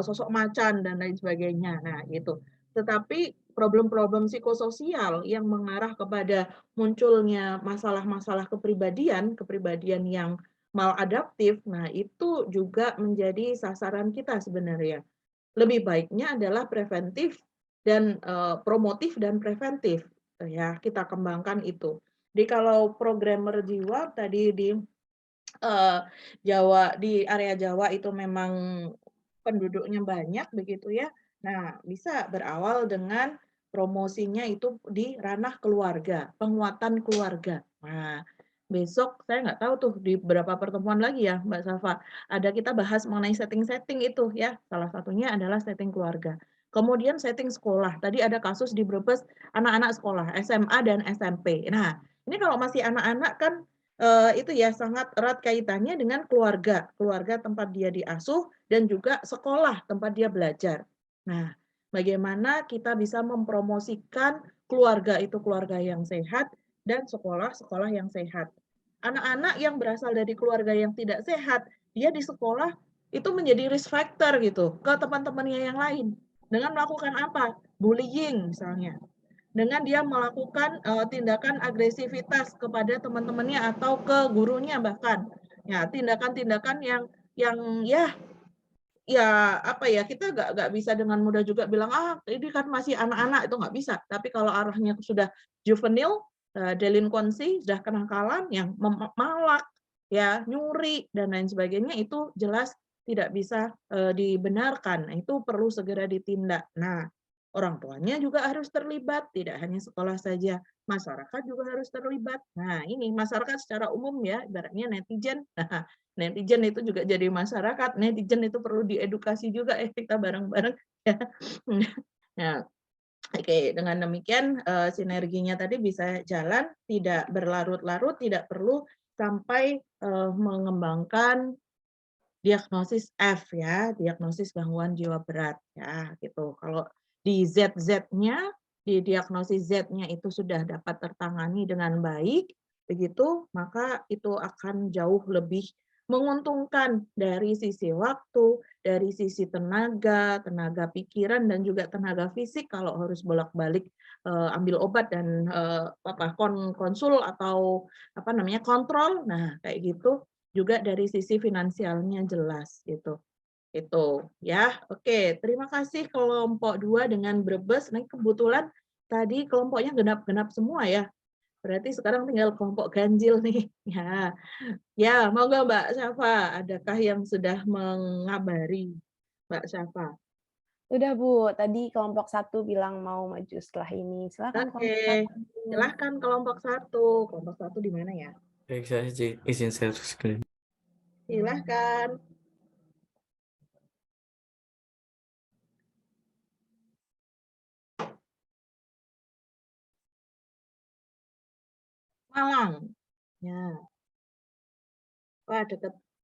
sosok macan dan lain sebagainya. Nah, gitu. Tetapi problem-problem psikososial yang mengarah kepada munculnya masalah-masalah kepribadian yang maladaptif, nah itu juga menjadi sasaran kita sebenarnya. Lebih baiknya adalah preventif dan promotif dan preventif ya, kita kembangkan itu. Jadi kalau programmer jiwa tadi di Jawa, di area Jawa itu memang penduduknya banyak begitu ya. Nah, bisa berawal dengan promosinya itu di ranah keluarga, penguatan keluarga. Nah, besok saya nggak tahu tuh di beberapa pertemuan lagi ya Mbak Safa, ada kita bahas mengenai setting-setting itu ya. Salah satunya adalah setting keluarga. Kemudian setting sekolah. Tadi ada kasus di Brebes anak-anak sekolah SMA dan SMP. Nah, ini kalau masih anak-anak kan itu ya sangat erat kaitannya dengan keluarga tempat dia diasuh dan juga sekolah tempat dia belajar. Nah, bagaimana kita bisa mempromosikan keluarga itu keluarga yang sehat dan sekolah yang sehat. Anak-anak yang berasal dari keluarga yang tidak sehat, dia di sekolah itu menjadi risk factor gitu ke teman-temannya yang lain. Dengan melakukan apa? Bullying misalnya. Dengan dia melakukan tindakan agresivitas kepada teman-temannya atau ke gurunya bahkan. Ya, tindakan-tindakan yang ya apa ya, kita nggak bisa dengan mudah juga bilang ini kan masih anak-anak, itu nggak bisa. Tapi kalau arahnya sudah juvenile delinquency, sudah kenakalan yang malak ya, nyuri dan lain sebagainya, itu jelas tidak bisa dibenarkan. Itu perlu segera ditindak. Nah, orang tuanya juga harus terlibat, tidak hanya sekolah saja, masyarakat juga harus terlibat. Nah, ini masyarakat secara umum ya, ibaratnya netizen. Nah, netizen itu juga jadi masyarakat, netizen itu perlu diedukasi juga kita bareng-bareng ya. Nah, oke, dengan demikian sinerginya tadi bisa jalan, tidak berlarut-larut, tidak perlu sampai mengembangkan diagnosis F ya, diagnosis gangguan jiwa berat ya gitu. Kalau di ZZ-nya, di diagnosis Z-nya itu sudah dapat tertangani dengan baik, begitu, maka itu akan jauh lebih menguntungkan dari sisi waktu, dari sisi tenaga pikiran dan juga tenaga fisik kalau harus bolak-balik ambil obat dan konsul atau kontrol. Nah, kayak gitu juga dari sisi finansialnya jelas gitu. Itu ya. Oke, terima kasih kelompok 2 dengan Brebes. Nah, kebetulan tadi kelompoknya genap-genap semua ya. Berarti sekarang tinggal kelompok ganjil nih. Ya. Ya, monggo Mbak Syafa, adakah yang sudah mengabari Mbak Syafa? Udah Bu, tadi kelompok 1 bilang mau maju setelah ini. Silakan kelompok Oke, 1. silahkan kelompok 1. Kelompok 1 di mana ya? Baik, saya izin share screen. Silahkan. Malang. Ya. Wah,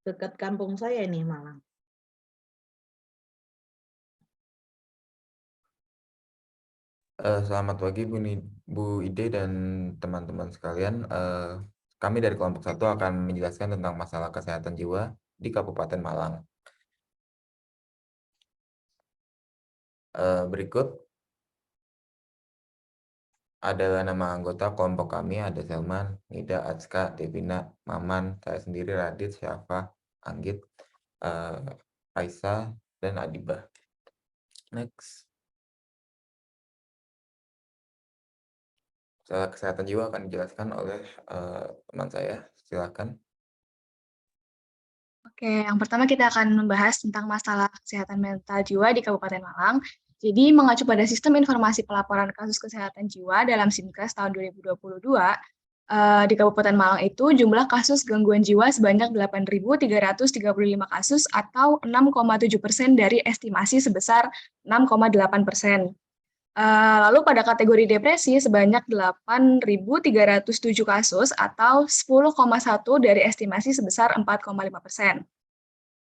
dekat kampung saya ini Malang. Selamat pagi Bu Ide dan teman-teman sekalian. Kami dari kelompok 1 akan menjelaskan tentang masalah kesehatan jiwa di Kabupaten Malang. Berikut adalah nama anggota kelompok kami, ada Selman, Nida, Atska, Devina, Maman, saya sendiri, Radit, Syafa, Anggit, Aisyah, dan Adibah. Next. Masalah kesehatan jiwa akan dijelaskan oleh teman saya. Silakan. Oke, yang pertama kita akan membahas tentang masalah kesehatan mental jiwa di Kabupaten Malang. Jadi, mengacu pada Sistem Informasi Pelaporan Kasus Kesehatan Jiwa dalam SINKES tahun 2022, di Kabupaten Malang itu jumlah kasus gangguan jiwa sebanyak 8.335 kasus atau 6,7% dari estimasi sebesar 6,8%. Lalu pada kategori depresi sebanyak 8.307 kasus atau 10,1 dari estimasi sebesar 4,5%.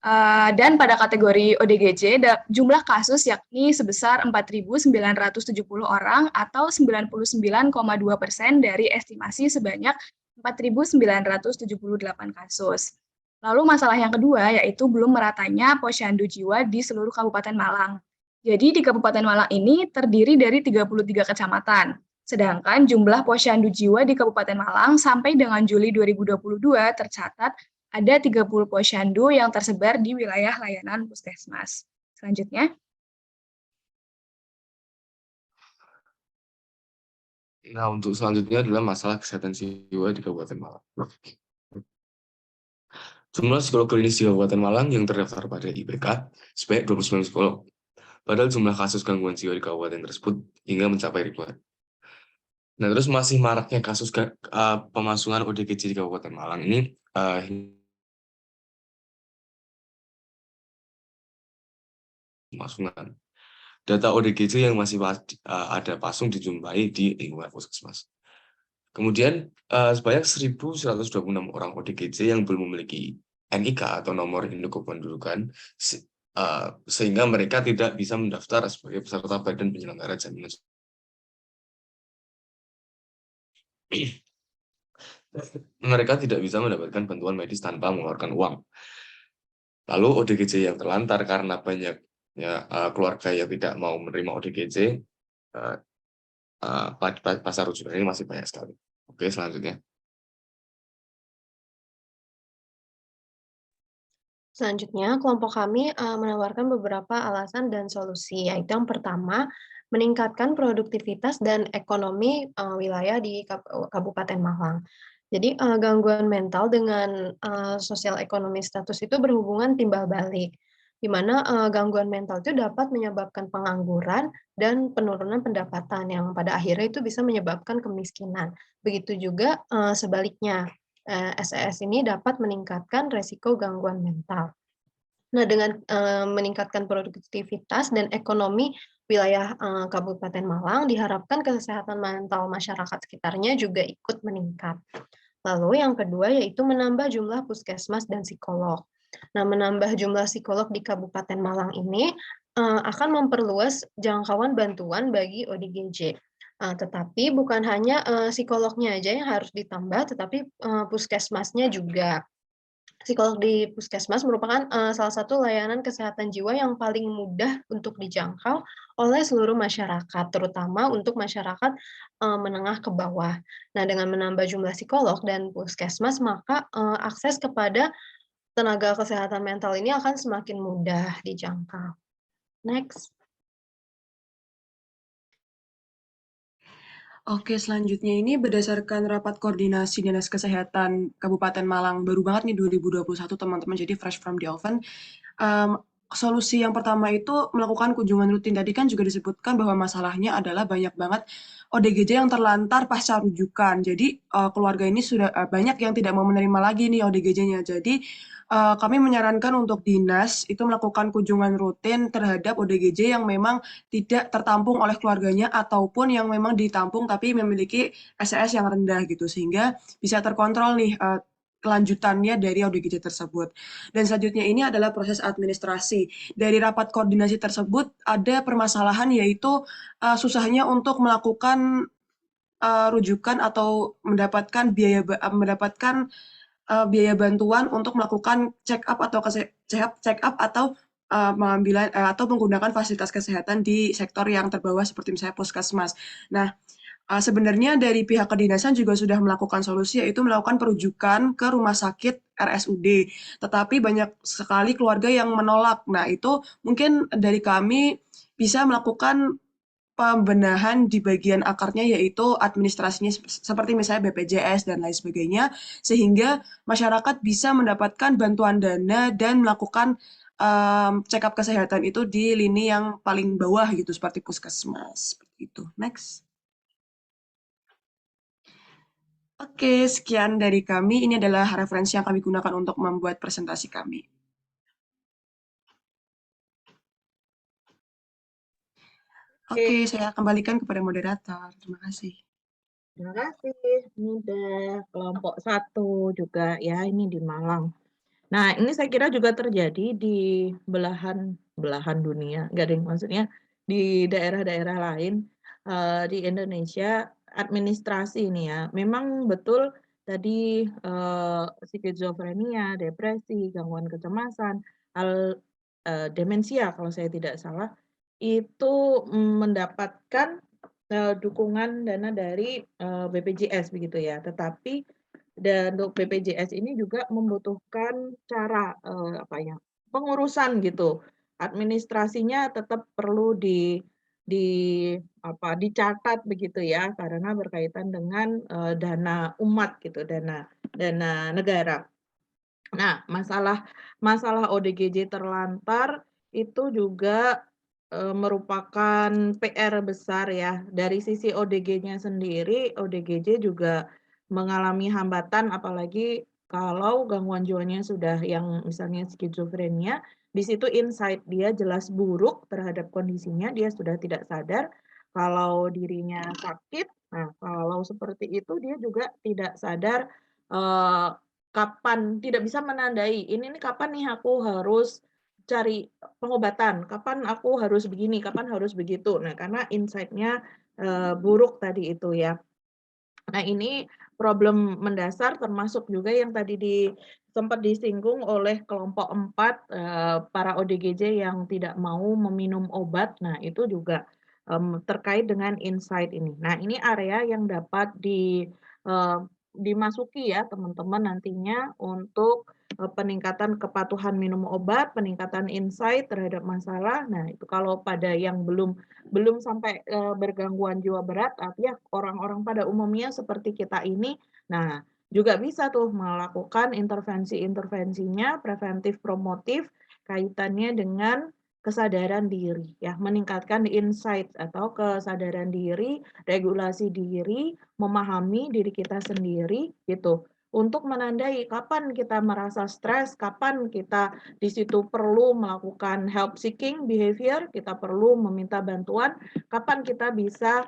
Dan pada kategori ODGJ, jumlah kasus yakni sebesar 4.970 orang atau 99,2% dari estimasi sebanyak 4.978 kasus. Lalu masalah yang kedua yaitu belum meratanya posyandu jiwa di seluruh Kabupaten Malang. Jadi di Kabupaten Malang ini terdiri dari 33 kecamatan. Sedangkan jumlah posyandu jiwa di Kabupaten Malang sampai dengan Juli 2022 tercatat ada 30 posyandu yang tersebar di wilayah layanan puskesmas. Selanjutnya. Nah, untuk selanjutnya adalah masalah kesehatan jiwa di Kabupaten Malang. Jumlah psikolog klinis di Kabupaten Malang yang terdaftar pada IPK sebanyak 29 psikolog. Padahal jumlah kasus gangguan jiwa di kabupaten tersebut hingga mencapai ribuan. Nah, terus masih maraknya kasus pemasungan ODGJ di Kabupaten Malang ini pemasungan. Data ODGJ yang masih ada pasung dijumpai di lingkungan puskesmas. Kemudian sebanyak 1.126 orang ODGJ yang belum memiliki NIK atau nomor induk kependudukan sehingga mereka tidak bisa mendaftar sebagai peserta badan penyelenggara jaminan. Mereka tidak bisa mendapatkan bantuan medis tanpa mengeluarkan uang. Lalu ODGJ yang terlantar karena banyak keluarga yang tidak mau menerima ODGJ, pasar rujukan ini masih banyak sekali. Oke, selanjutnya. Selanjutnya, kelompok kami menawarkan beberapa alasan dan solusi, yaitu yang pertama, meningkatkan produktivitas dan ekonomi wilayah di Kabupaten Malang. Jadi gangguan mental dengan sosial ekonomi status itu berhubungan timbal balik, di mana gangguan mental itu dapat menyebabkan pengangguran dan penurunan pendapatan yang pada akhirnya itu bisa menyebabkan kemiskinan. Begitu juga sebaliknya. SES ini dapat meningkatkan resiko gangguan mental. Nah, dengan meningkatkan produktivitas dan ekonomi wilayah Kabupaten Malang, diharapkan kesehatan mental masyarakat sekitarnya juga ikut meningkat. Lalu yang kedua yaitu menambah jumlah puskesmas dan psikolog. Nah, menambah jumlah psikolog di Kabupaten Malang ini akan memperluas jangkauan bantuan bagi ODGJ. Tetapi bukan hanya psikolognya aja yang harus ditambah, tetapi puskesmasnya juga. Psikolog di puskesmas merupakan salah satu layanan kesehatan jiwa yang paling mudah untuk dijangkau oleh seluruh masyarakat, terutama untuk masyarakat menengah ke bawah. Nah, dengan menambah jumlah psikolog dan puskesmas, maka akses kepada tenaga kesehatan mental ini akan semakin mudah dijangkau. Next. Oke, selanjutnya ini berdasarkan rapat koordinasi Dinas Kesehatan Kabupaten Malang, baru banget nih 2021 teman-teman, jadi fresh from the oven. Solusi yang pertama itu melakukan kunjungan rutin. Tadi kan juga disebutkan bahwa masalahnya adalah banyak banget ODGJ yang terlantar pasca rujukan. Jadi keluarga ini sudah banyak yang tidak mau menerima lagi nih ODGJ-nya. Jadi kami menyarankan untuk dinas itu melakukan kunjungan rutin terhadap ODGJ yang memang tidak tertampung oleh keluarganya ataupun yang memang ditampung tapi memiliki SES yang rendah gitu, sehingga bisa terkontrol nih kelanjutannya dari ODGJ tersebut. Dan selanjutnya ini adalah proses administrasi. Dari rapat koordinasi tersebut ada permasalahan yaitu susahnya untuk melakukan rujukan atau mendapatkan biaya bantuan untuk melakukan check up atau pengambilan atau menggunakan fasilitas kesehatan di sektor yang terbawah seperti misalnya puskesmas. Nah, sebenarnya dari pihak kedinasan juga sudah melakukan solusi, yaitu melakukan perujukan ke rumah sakit RSUD. Tetapi banyak sekali keluarga yang menolak. Nah, itu mungkin dari kami bisa melakukan pembenahan di bagian akarnya, yaitu administrasinya seperti misalnya BPJS dan lain sebagainya, sehingga masyarakat bisa mendapatkan bantuan dana dan melakukan check up kesehatan itu di lini yang paling bawah gitu, seperti puskesmas. Seperti itu. Next. Oke, sekian dari kami. Ini adalah referensi yang kami gunakan untuk membuat presentasi kami. Oke, saya kembalikan kepada moderator. Terima kasih. Terima kasih. Ini udah kelompok 1 juga ya, ini di Malang. Nah, ini saya kira juga terjadi di belahan dunia, enggak deh, maksudnya di daerah-daerah lain di Indonesia, administrasi ini ya, memang betul tadi skizofrenia, depresi, gangguan kecemasan, demensia kalau saya tidak salah, itu mendapatkan dukungan dana dari BPJS begitu ya, tetapi dan untuk BPJS ini juga membutuhkan cara pengurusan gitu. Administrasinya tetap perlu dicatat begitu ya, karena berkaitan dengan dana umat gitu, dana negara. Nah, masalah ODGJ terlantar itu juga merupakan PR besar ya. Dari sisi ODG-nya sendiri, ODGJ juga mengalami hambatan apalagi kalau gangguan jiwanya sudah yang misalnya skizofrenia, di situ insight dia jelas buruk terhadap kondisinya, dia sudah tidak sadar kalau dirinya sakit. Nah, kalau seperti itu dia juga tidak sadar kapan, tidak bisa menandai, ini nih kapan nih aku harus cari pengobatan, kapan aku harus begini, kapan harus begitu. Nah, karena insight-nya buruk tadi itu ya. Nah, ini problem mendasar termasuk juga yang tadi sempat disinggung oleh kelompok 4 para ODGJ yang tidak mau meminum obat. Nah, itu juga terkait dengan insight ini. Nah, ini area yang dapat dimasuki ya teman-teman nantinya untuk peningkatan kepatuhan minum obat, peningkatan insight terhadap masalah. Nah, itu kalau pada yang belum sampai bergangguan jiwa berat, artinya orang-orang pada umumnya seperti kita ini, nah juga bisa tuh melakukan intervensi-intervensinya preventif promotif kaitannya dengan kesadaran diri ya, meningkatkan insight atau kesadaran diri, regulasi diri, memahami diri kita sendiri gitu. Untuk menandai kapan kita merasa stres, kapan kita di situ perlu melakukan help seeking behavior, kita perlu meminta bantuan, kapan kita bisa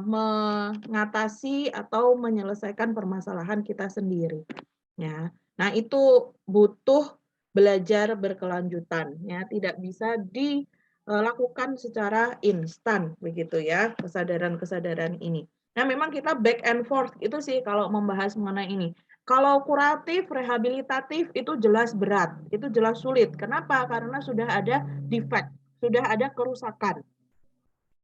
mengatasi atau menyelesaikan permasalahan kita sendiri. Ya, nah itu butuh belajar berkelanjutan, ya tidak bisa dilakukan secara instan begitu ya kesadaran-kesadaran ini. Nah, memang kita back and forth itu sih kalau membahas mengenai ini. Kalau kuratif, rehabilitatif itu jelas berat, itu jelas sulit. Kenapa? Karena sudah ada defect, sudah ada kerusakan.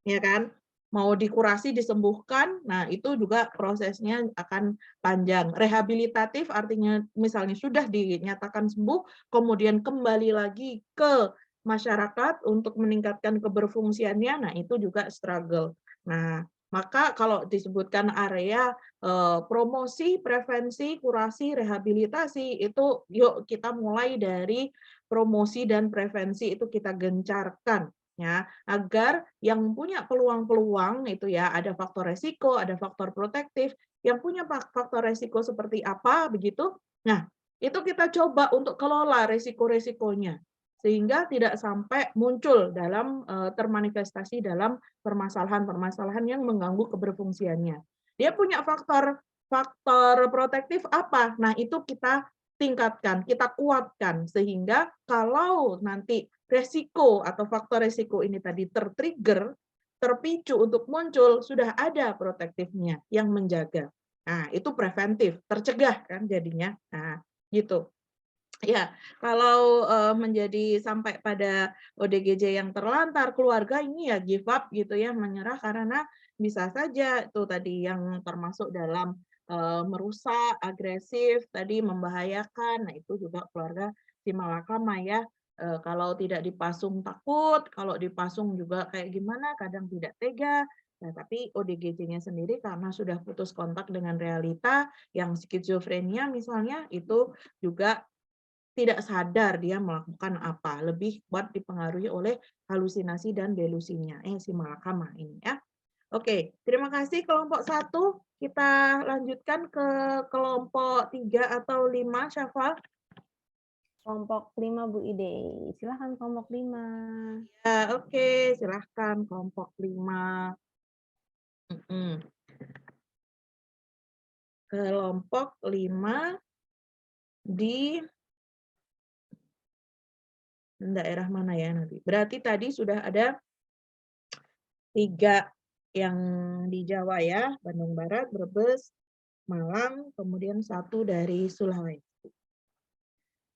Ya kan? Mau dikurasi, disembuhkan, nah itu juga prosesnya akan panjang. Rehabilitatif artinya misalnya sudah dinyatakan sembuh, kemudian kembali lagi ke masyarakat untuk meningkatkan keberfungsiannya, nah itu juga struggle. Nah, maka kalau disebutkan area promosi, prevensi, kurasi, rehabilitasi, itu yuk kita mulai dari promosi dan prevensi itu kita gencarkan ya, agar yang punya peluang-peluang itu ya, ada faktor resiko, ada faktor protektif, yang punya faktor resiko seperti apa begitu. Nah, itu kita coba untuk kelola resiko-resikonya sehingga tidak sampai muncul dalam termanifestasi dalam permasalahan-permasalahan yang mengganggu keberfungsiannya. Dia punya faktor protektif apa? Nah, itu kita tingkatkan, kita kuatkan sehingga kalau nanti resiko atau faktor resiko ini tadi tertrigger, terpicu untuk muncul, sudah ada protektifnya yang menjaga. Nah, itu preventif, tercegah kan jadinya. Nah, gitu. Ya, kalau menjadi sampai pada ODGJ yang terlantar, keluarga ini ya give up gitu ya, menyerah karena bisa saja itu tadi yang termasuk dalam merusak, agresif, tadi membahayakan. Nah, itu juga keluarga si malakama ya. Kalau tidak dipasung takut, kalau dipasung juga kayak gimana, kadang tidak tega. Nah, tapi ODGJ-nya sendiri karena sudah putus kontak dengan realita, yang skizofrenia misalnya, itu juga tidak sadar dia melakukan apa, lebih kuat dipengaruhi oleh halusinasi dan delusinya, si malakama ini ya. Oke, terima kasih kelompok 1. Kita lanjutkan ke kelompok 3 atau 5, Syafal. Kelompok 5 Bu Ide. Silahkan kelompok 5. Ya, oke, silahkan kelompok 5. Kelompok 5 di daerah mana ya nanti. Berarti tadi sudah ada 3 yang di Jawa ya, Bandung Barat, Brebes, Malang, kemudian 1 dari Sulawesi,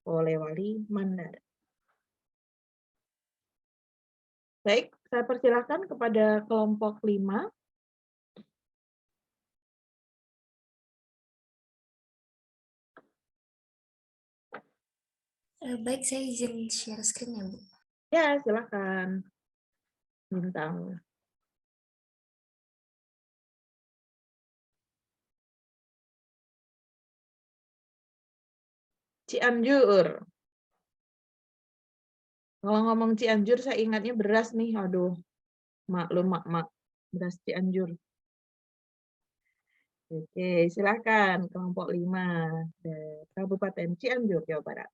Polewali Mandar. Baik, saya persilahkan kepada kelompok 5. Baik, saya izin share screen ya, Bu. Ya, silakan. Bintang. Cianjur. Kalau ngomong Cianjur, saya ingatnya beras nih. Aduh, maklum mak-mak. Beras Cianjur. Oke, silakan kelompok 5 dari Kabupaten Cianjur, Jawa Barat.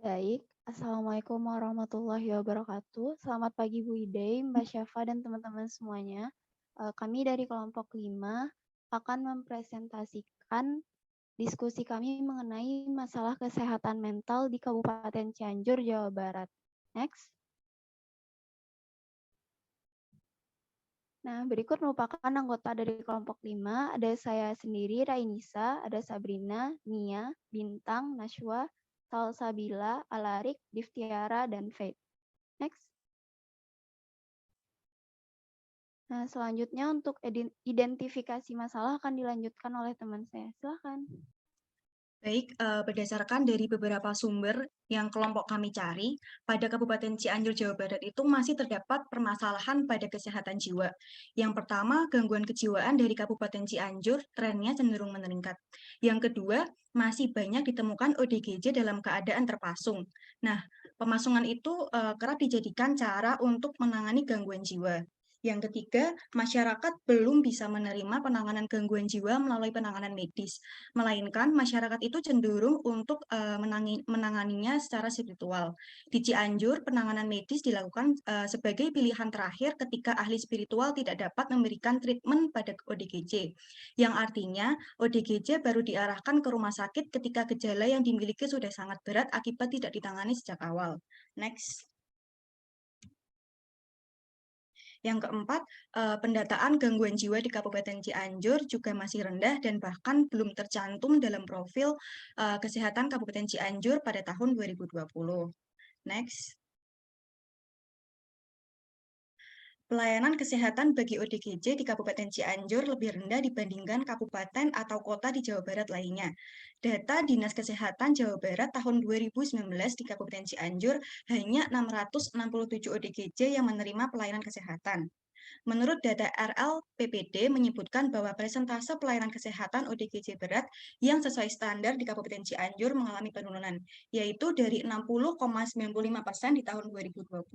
Baik, Assalamualaikum warahmatullahi wabarakatuh. Selamat pagi Bu Ide, Mbak Syafa, dan teman-teman semuanya. Kami dari kelompok 5 akan mempresentasikan diskusi kami mengenai masalah kesehatan mental di Kabupaten Cianjur, Jawa Barat. Next. Nah, berikut merupakan anggota dari kelompok 5. Ada saya sendiri, Rainisa, ada Sabrina, Nia, Bintang, Nashwa, Salsabila, Alarik, Diftiara, dan Faith. Next. Nah, selanjutnya untuk identifikasi masalah akan dilanjutkan oleh teman saya. Silakan. Baik, berdasarkan dari beberapa sumber yang kelompok kami cari, pada Kabupaten Cianjur, Jawa Barat itu masih terdapat permasalahan pada kesehatan jiwa. Yang pertama, gangguan kejiwaan dari Kabupaten Cianjur trennya cenderung meningkat. Yang kedua, masih banyak ditemukan ODGJ dalam keadaan terpasung. Nah, pemasungan itu kerap dijadikan cara untuk menangani gangguan jiwa. Yang ketiga, masyarakat belum bisa menerima penanganan gangguan jiwa melalui penanganan medis, melainkan masyarakat itu cenderung untuk menanganinya secara spiritual. Di Cianjur, penanganan medis dilakukan sebagai pilihan terakhir ketika ahli spiritual tidak dapat memberikan treatment pada ODGJ, yang artinya ODGJ baru diarahkan ke rumah sakit ketika gejala yang dimiliki sudah sangat berat akibat tidak ditangani sejak awal. Next. Yang keempat, pendataan gangguan jiwa di Kabupaten Cianjur juga masih rendah dan bahkan belum tercantum dalam profil kesehatan Kabupaten Cianjur pada tahun 2020. Next. Pelayanan kesehatan bagi ODGJ di Kabupaten Cianjur lebih rendah dibandingkan kabupaten atau kota di Jawa Barat lainnya. Data Dinas Kesehatan Jawa Barat tahun 2019 di Kabupaten Cianjur hanya 667 ODGJ yang menerima pelayanan kesehatan. Menurut data RLPPD menyebutkan bahwa presentase pelayanan kesehatan ODGJ berat yang sesuai standar di Kabupaten Cianjur mengalami penurunan, yaitu dari 60,95% di tahun 2020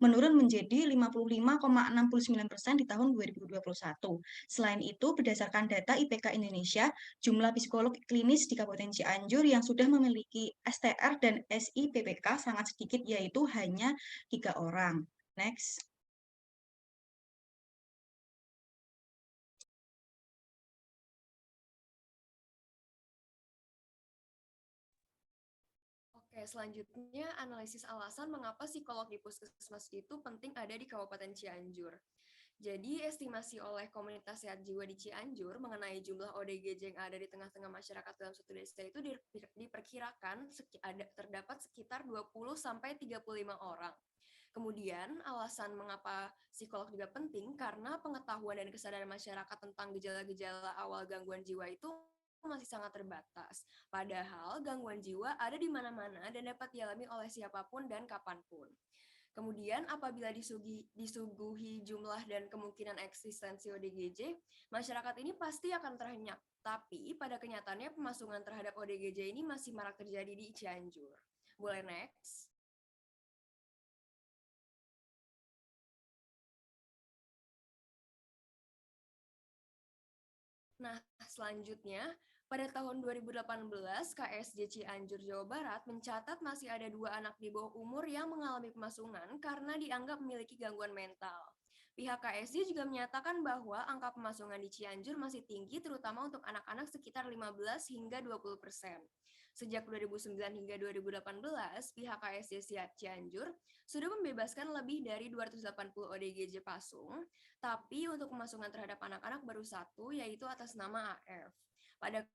menurun menjadi 55,69% di tahun 2021. Selain itu, berdasarkan data IPK Indonesia, jumlah psikolog klinis di Kabupaten Cianjur yang sudah memiliki STR dan SIPPK sangat sedikit, yaitu hanya 3 orang. Next. Oke, selanjutnya analisis alasan mengapa psikolog di puskesmas itu penting ada di Kabupaten Cianjur. Jadi, estimasi oleh komunitas sehat jiwa di Cianjur mengenai jumlah ODGJ yang ada di tengah-tengah masyarakat dalam suatu desa itu diperkirakan terdapat sekitar 20-35 orang. Kemudian, alasan mengapa psikolog juga penting karena pengetahuan dan kesadaran masyarakat tentang gejala-gejala awal gangguan jiwa itu masih sangat terbatas. Padahal gangguan jiwa ada di mana-mana dan dapat dialami oleh siapapun dan kapanpun. Kemudian apabila disuguhi jumlah dan kemungkinan eksistensi ODGJ, masyarakat ini pasti akan terhenyak. Tapi pada kenyataannya pemasungan terhadap ODGJ ini masih marak terjadi di Cianjur. Boleh next? Nah, selanjutnya, pada tahun 2018, KSJ Cianjur, Jawa Barat mencatat masih ada 2 anak di bawah umur yang mengalami pemasungan karena dianggap memiliki gangguan mental. Pihak KSJ juga menyatakan bahwa angka pemasungan di Cianjur masih tinggi terutama untuk anak-anak sekitar 15 hingga 20%. Sejak 2009 hingga 2018, pihak KSJ Cianjur sudah membebaskan lebih dari 280 ODGJ Pasung, tapi untuk pemasukan terhadap anak-anak baru satu, yaitu atas nama AF. Pada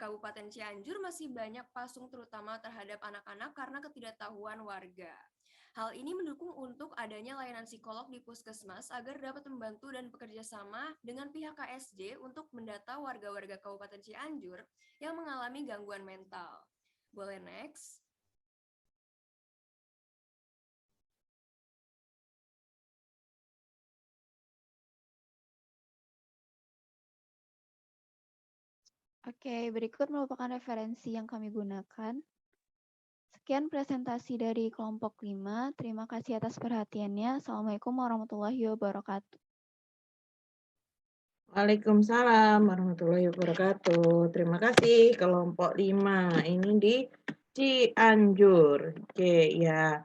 Kabupaten Cianjur masih banyak pasung terutama terhadap anak-anak karena ketidaktahuan warga. Hal ini mendukung untuk adanya layanan psikolog di puskesmas agar dapat membantu dan bekerja sama dengan pihak KSJ untuk mendata warga-warga Kabupaten Cianjur yang mengalami gangguan mental. Boleh next? Oke, berikut merupakan referensi yang kami gunakan. Sekian presentasi dari kelompok 5. Terima kasih atas perhatiannya. Assalamualaikum warahmatullahi wabarakatuh. Waalaikumsalam warahmatullahi wabarakatuh. Terima kasih kelompok 5. Ini di Cianjur. Oke, ya.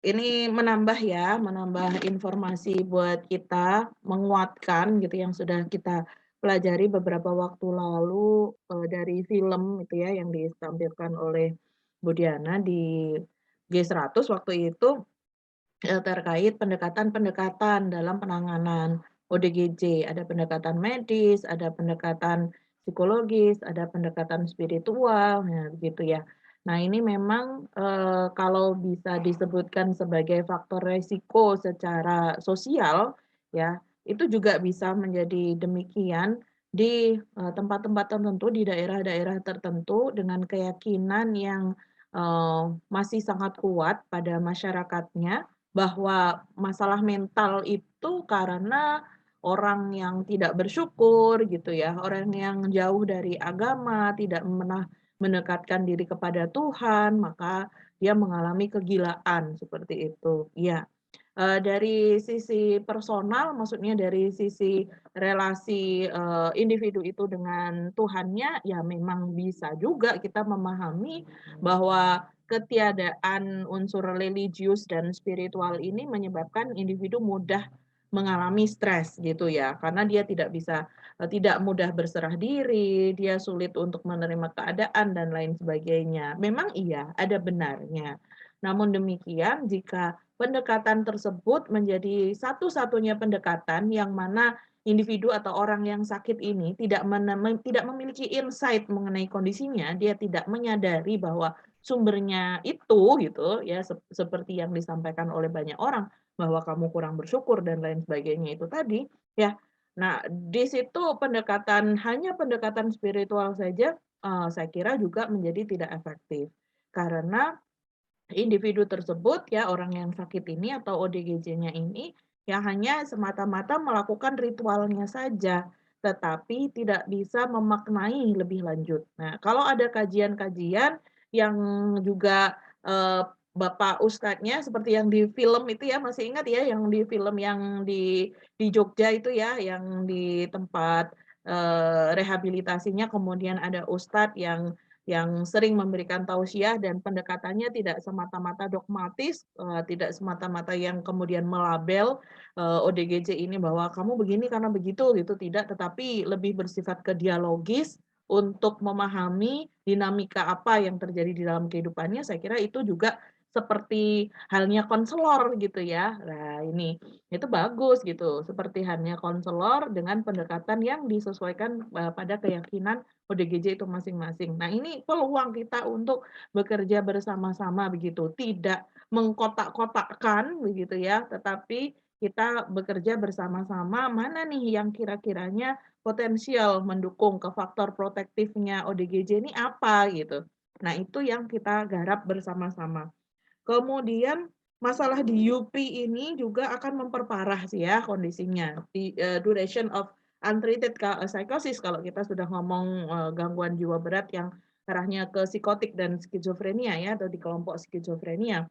Ini menambah informasi buat kita, menguatkan gitu yang sudah kita pelajari beberapa waktu lalu dari film itu ya yang ditampilkan oleh Bu Diana di G100 waktu itu terkait pendekatan-pendekatan dalam penanganan ODGJ. Ada pendekatan medis, ada pendekatan psikologis, ada pendekatan spiritual, nah begitu ya. Nah ini memang kalau bisa disebutkan sebagai faktor resiko secara sosial, ya itu juga bisa menjadi demikian di tempat-tempat tertentu, di daerah-daerah tertentu dengan keyakinan yang masih sangat kuat pada masyarakatnya bahwa masalah mental itu karena orang yang tidak bersyukur gitu ya, orang yang jauh dari agama, tidak pernah mendekatkan diri kepada Tuhan, maka dia mengalami kegilaan seperti itu. Ya. Dari sisi personal, maksudnya dari sisi relasi individu itu dengan Tuhannya, ya memang bisa juga kita memahami bahwa ketiadaan unsur religius dan spiritual ini menyebabkan individu mudah mengalami stres gitu ya, karena dia tidak mudah berserah diri, dia sulit untuk menerima keadaan dan lain sebagainya. Memang iya, ada benarnya. Namun demikian, jika pendekatan tersebut menjadi satu-satunya pendekatan yang mana individu atau orang yang sakit ini tidak memiliki insight mengenai kondisinya, dia tidak menyadari bahwa sumbernya itu gitu ya seperti yang disampaikan oleh banyak orang bahwa kamu kurang bersyukur dan lain sebagainya itu tadi ya. Nah, di situ hanya pendekatan spiritual saja saya kira juga menjadi tidak efektif karena individu tersebut ya orang yang sakit ini atau ODGJ-nya ini ya hanya semata-mata melakukan ritualnya saja tetapi tidak bisa memaknai lebih lanjut. Nah, kalau ada kajian-kajian yang juga Bapak Ustadznya seperti yang di film itu ya, masih ingat ya yang di film yang di Jogja itu ya, yang di tempat rehabilitasinya kemudian ada Ustadz yang sering memberikan tausiah dan pendekatannya tidak semata-mata dogmatis, tidak semata-mata yang kemudian melabel ODGJ ini bahwa kamu begini karena begitu gitu, tidak, tetapi lebih bersifat dialogis untuk memahami dinamika apa yang terjadi di dalam kehidupannya. Saya kira itu juga seperti halnya konselor gitu ya. Nah, ini itu bagus gitu, seperti halnya konselor dengan pendekatan yang disesuaikan pada keyakinan ODGJ itu masing-masing. Nah, ini peluang kita untuk bekerja bersama-sama begitu, tidak mengkotak-kotakkan begitu ya, tetapi kita bekerja bersama-sama mana nih yang kira-kiranya potensial mendukung ke faktor protektifnya ODGJ ini apa gitu. Nah, itu yang kita garap bersama-sama. Kemudian masalah di UP ini juga akan memperparah sih ya kondisinya. Di duration of untreated psychosis kalau kita sudah ngomong gangguan jiwa berat yang arahnya ke psikotik dan skizofrenia ya atau di kelompok skizofrenia.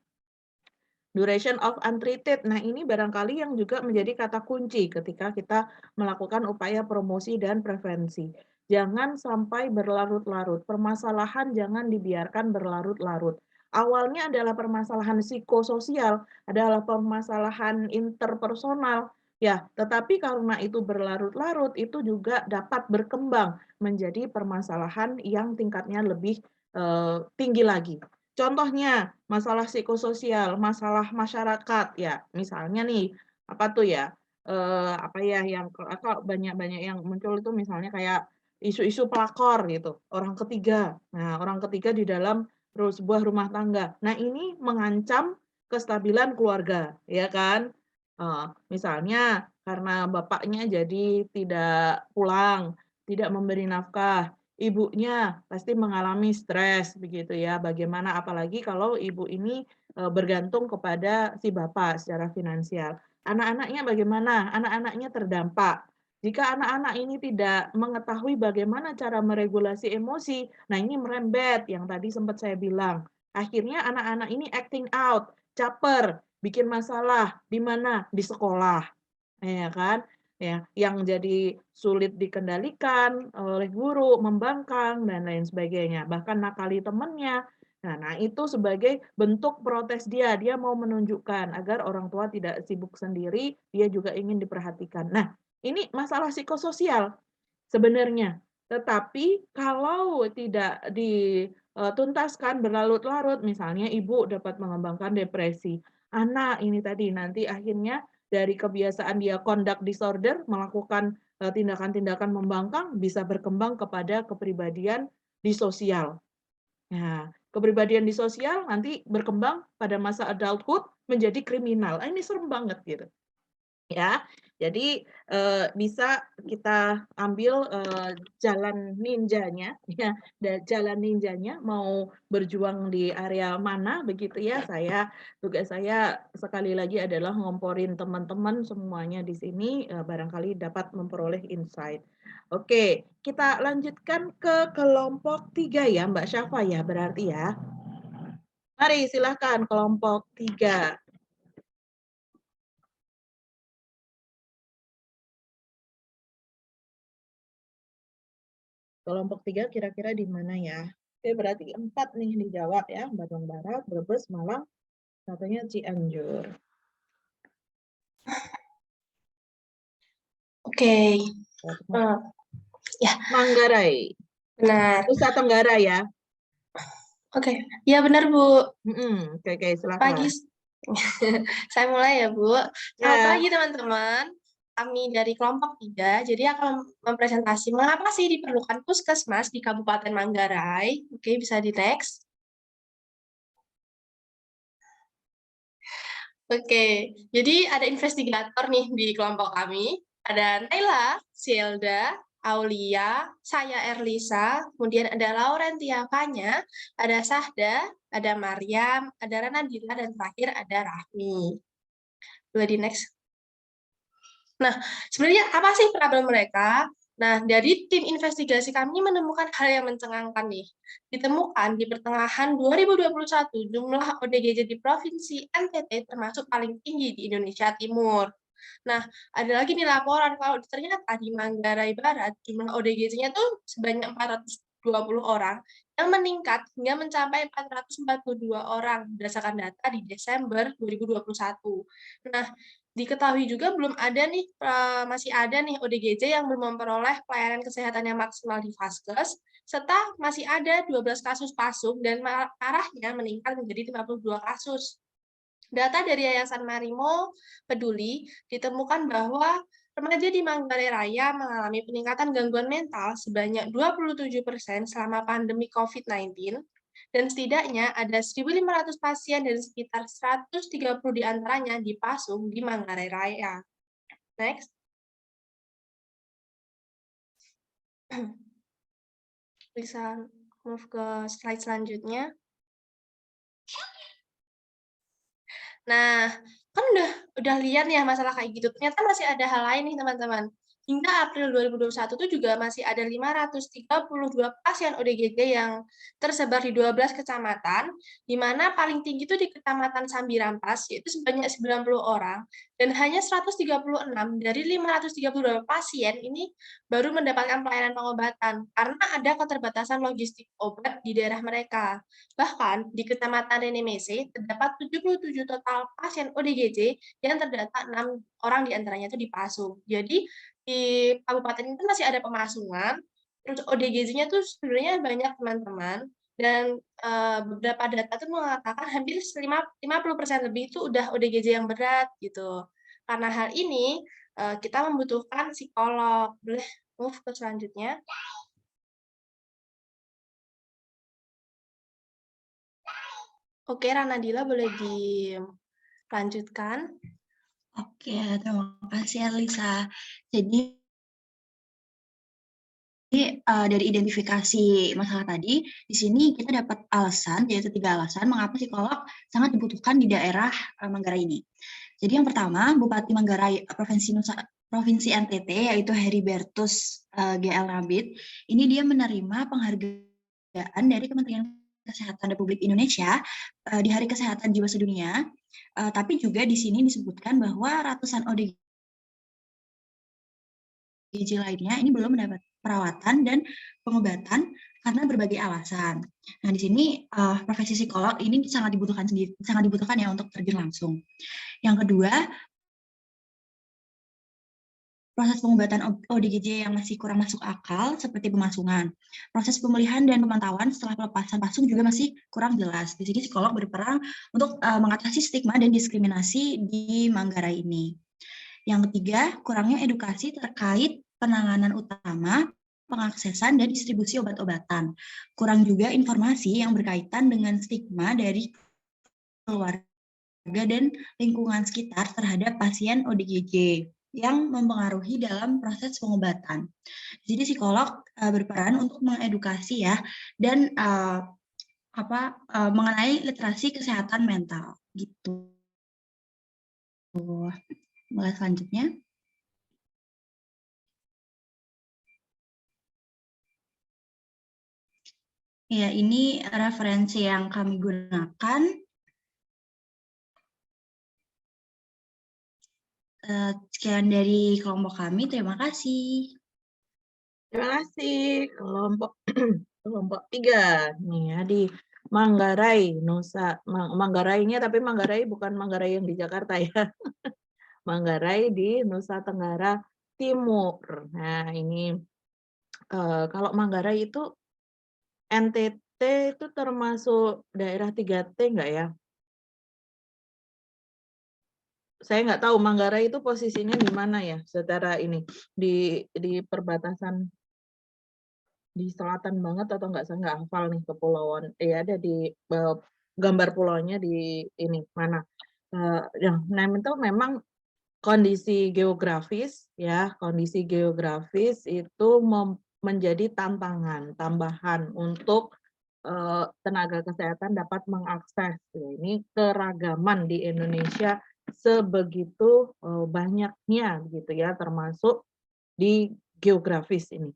Duration of untreated, nah ini barangkali yang juga menjadi kata kunci ketika kita melakukan upaya promosi dan prevensi. Jangan sampai berlarut-larut, permasalahan jangan dibiarkan berlarut-larut. Awalnya adalah permasalahan psikososial, adalah permasalahan interpersonal Ya, tetapi karena itu berlarut-larut, itu juga dapat berkembang menjadi permasalahan yang tingkatnya lebih tinggi lagi. Contohnya, masalah psikososial, masalah masyarakat, ya, misalnya nih, apa tuh ya, apa ya yang atau banyak-banyak yang muncul itu misalnya kayak isu-isu pelakor gitu, orang ketiga. Nah, orang ketiga di dalam sebuah rumah tangga. Nah, ini mengancam kestabilan keluarga, ya kan? Misalnya karena bapaknya jadi tidak pulang, tidak memberi nafkah, ibunya pasti mengalami stres begitu ya. Bagaimana apalagi kalau ibu ini bergantung kepada si bapak secara finansial. Anak-anaknya bagaimana? Anak-anaknya terdampak. Jika anak-anak ini tidak mengetahui bagaimana cara meregulasi emosi, nah ini merembet yang tadi sempat saya bilang. Akhirnya anak-anak ini acting out, caper, bikin masalah di mana? Di sekolah, ya kan? Ya, yang jadi sulit dikendalikan oleh guru, membangkang dan lain sebagainya, bahkan nakali temannya. Nah, itu sebagai bentuk protes dia. Dia mau menunjukkan agar orang tua tidak sibuk sendiri, dia juga ingin diperhatikan. Nah, ini masalah psikososial sebenarnya. Tetapi kalau tidak dituntaskan berlarut-larut, misalnya ibu dapat mengembangkan depresi, anak ini tadi nanti akhirnya dari kebiasaan dia conduct disorder, melakukan tindakan-tindakan membangkang, bisa berkembang kepada kepribadian disosial. Nah, kepribadian disosial nanti berkembang pada masa adulthood menjadi kriminal. Ini serem banget gitu. Ya, jadi bisa kita ambil jalan ninjanya, ya, jalan ninjanya mau berjuang di area mana begitu ya. Tugas saya sekali lagi adalah ngomporin teman-teman semuanya di sini barangkali dapat memperoleh insight. Oke, kita lanjutkan ke kelompok 3 ya, Mbak Syafa ya berarti ya. Mari silahkan kelompok 3. Kelompok 3 kira-kira di mana ya? Oke, berarti 4 nih dijawab ya. Bandung Barat, Brebes, Malang, satunya Cianjur. Oke. Ya. Manggarai. Benar. Nusa Tenggara ya. Oke. Ya benar, Bu. Oke, silakan. Pagi. Saya mulai ya, Bu. Selamat Ya. pagi, teman-teman. Kami dari kelompok 3, jadi akan mempresentasi mengapa sih diperlukan puskesmas di Kabupaten Manggarai. Oke, bisa di next. Oke, jadi ada investigator nih di kelompok kami. Ada Naila, Silda, Aulia, saya Erlisa, kemudian ada Laurentia Fanya, ada Sahda, ada Mariam, ada Ranadila, dan terakhir ada Rahmi. Boleh di next. Nah, sebenarnya apa sih problem mereka? Nah, dari tim investigasi kami menemukan hal yang mencengangkan nih. Ditemukan di pertengahan 2021, jumlah ODGJ di Provinsi NTT termasuk paling tinggi di Indonesia Timur. Nah, ada lagi nih laporan kalau ternyata di Manggarai Barat, jumlah ODGJ-nya tuh sebanyak 420 orang, yang meningkat hingga mencapai 442 orang berdasarkan data di Desember 2021. Nah, diketahui juga belum ada nih, masih ada nih ODGJ yang belum memperoleh pelayanan kesehatan yang maksimal di Vaskes, serta masih ada 12 kasus pasung dan parahnya meningkat menjadi 52 kasus. Data dari Yayasan Marimo Peduli ditemukan bahwa remaja di Manggarai Raya mengalami peningkatan gangguan mental sebanyak 27% selama pandemi COVID-19, dan setidaknya ada 1.500 pasien dan sekitar 130 diantaranya dipasung di Manggarai Raya. Next. Bisa move ke slide selanjutnya. Nah, kan udah lihat ya masalah kayak gitu. Ternyata masih ada hal lain nih, teman-teman. Hingga April 2021 itu juga masih ada 532 pasien ODGJ yang tersebar di 12 kecamatan, di mana paling tinggi itu di Kecamatan Sambirampas, yaitu sebanyak 90 orang, dan hanya 136 dari 532 pasien ini baru mendapatkan pelayanan pengobatan, karena ada keterbatasan logistik obat di daerah mereka. Bahkan, di Kecamatan Renemese, terdapat 77 total pasien ODGJ yang terdata 6 orang di antaranya itu dipasung. Jadi di kabupaten itu masih ada pemasungan, terus ODGJ-nya tuh sebenarnya banyak teman-teman, dan beberapa data tuh mengatakan hampir 50% lebih itu udah ODGJ yang berat gitu. Karena hal ini kita membutuhkan psikolog. Boleh move ke selanjutnya. Oke, Ranadila boleh dilanjutkan. Oke, terima kasih Alisa. Jadi dari identifikasi masalah tadi, di sini kita dapat alasan, yaitu 3 alasan mengapa psikolog sangat dibutuhkan di daerah Manggarai ini. Jadi yang pertama, Bupati Manggarai Provinsi NTT, yaitu Heribertus GL Rabit, ini dia menerima penghargaan dari Kementerian Kesehatan Republik Indonesia di Hari Kesehatan Jiwa Sedunia, tapi juga di sini disebutkan bahwa ratusan ODGJ lainnya ini belum mendapat perawatan dan pengobatan karena berbagai alasan. Nah, di sini profesi psikolog ini sangat dibutuhkan ya untuk terjun langsung. Yang kedua, proses pengobatan ODGJ yang masih kurang masuk akal seperti pemasungan. Proses pemulihan dan pemantauan setelah pelepasan pasung juga masih kurang jelas. Di sini psikolog berperan untuk mengatasi stigma dan diskriminasi di Manggarai ini. Yang ketiga, kurangnya edukasi terkait penanganan utama, pengaksesan, dan distribusi obat-obatan. Kurang juga informasi yang berkaitan dengan stigma dari keluarga dan lingkungan sekitar terhadap pasien ODGJ yang mempengaruhi dalam proses pengobatan. Jadi psikolog berperan untuk mengedukasi ya, dan mengenai literasi kesehatan mental gitu. Mulai selanjutnya. Ya, ini referensi yang kami gunakan. Sekian dari kelompok kami, terima kasih. Terima kasih kelompok 3 nih ya di Manggarai, Nusa. Manggarainya tapi Manggarai bukan Manggarai yang di Jakarta ya. Manggarai di Nusa Tenggara Timur. Nah, ini kalau Manggarai itu NTT itu termasuk daerah 3T enggak ya? Saya nggak tahu Manggarai itu posisinya di mana ya secara ini di perbatasan di selatan banget atau nggak, saya nggak hafal nih kepulauan. Ada di gambar pulaunya di ini mana. Yang itu memang kondisi geografis ya, kondisi geografis itu menjadi tantangan tambahan untuk tenaga kesehatan dapat mengakses. Ini keragaman di Indonesia sebegitu banyaknya gitu ya, termasuk di geografis ini.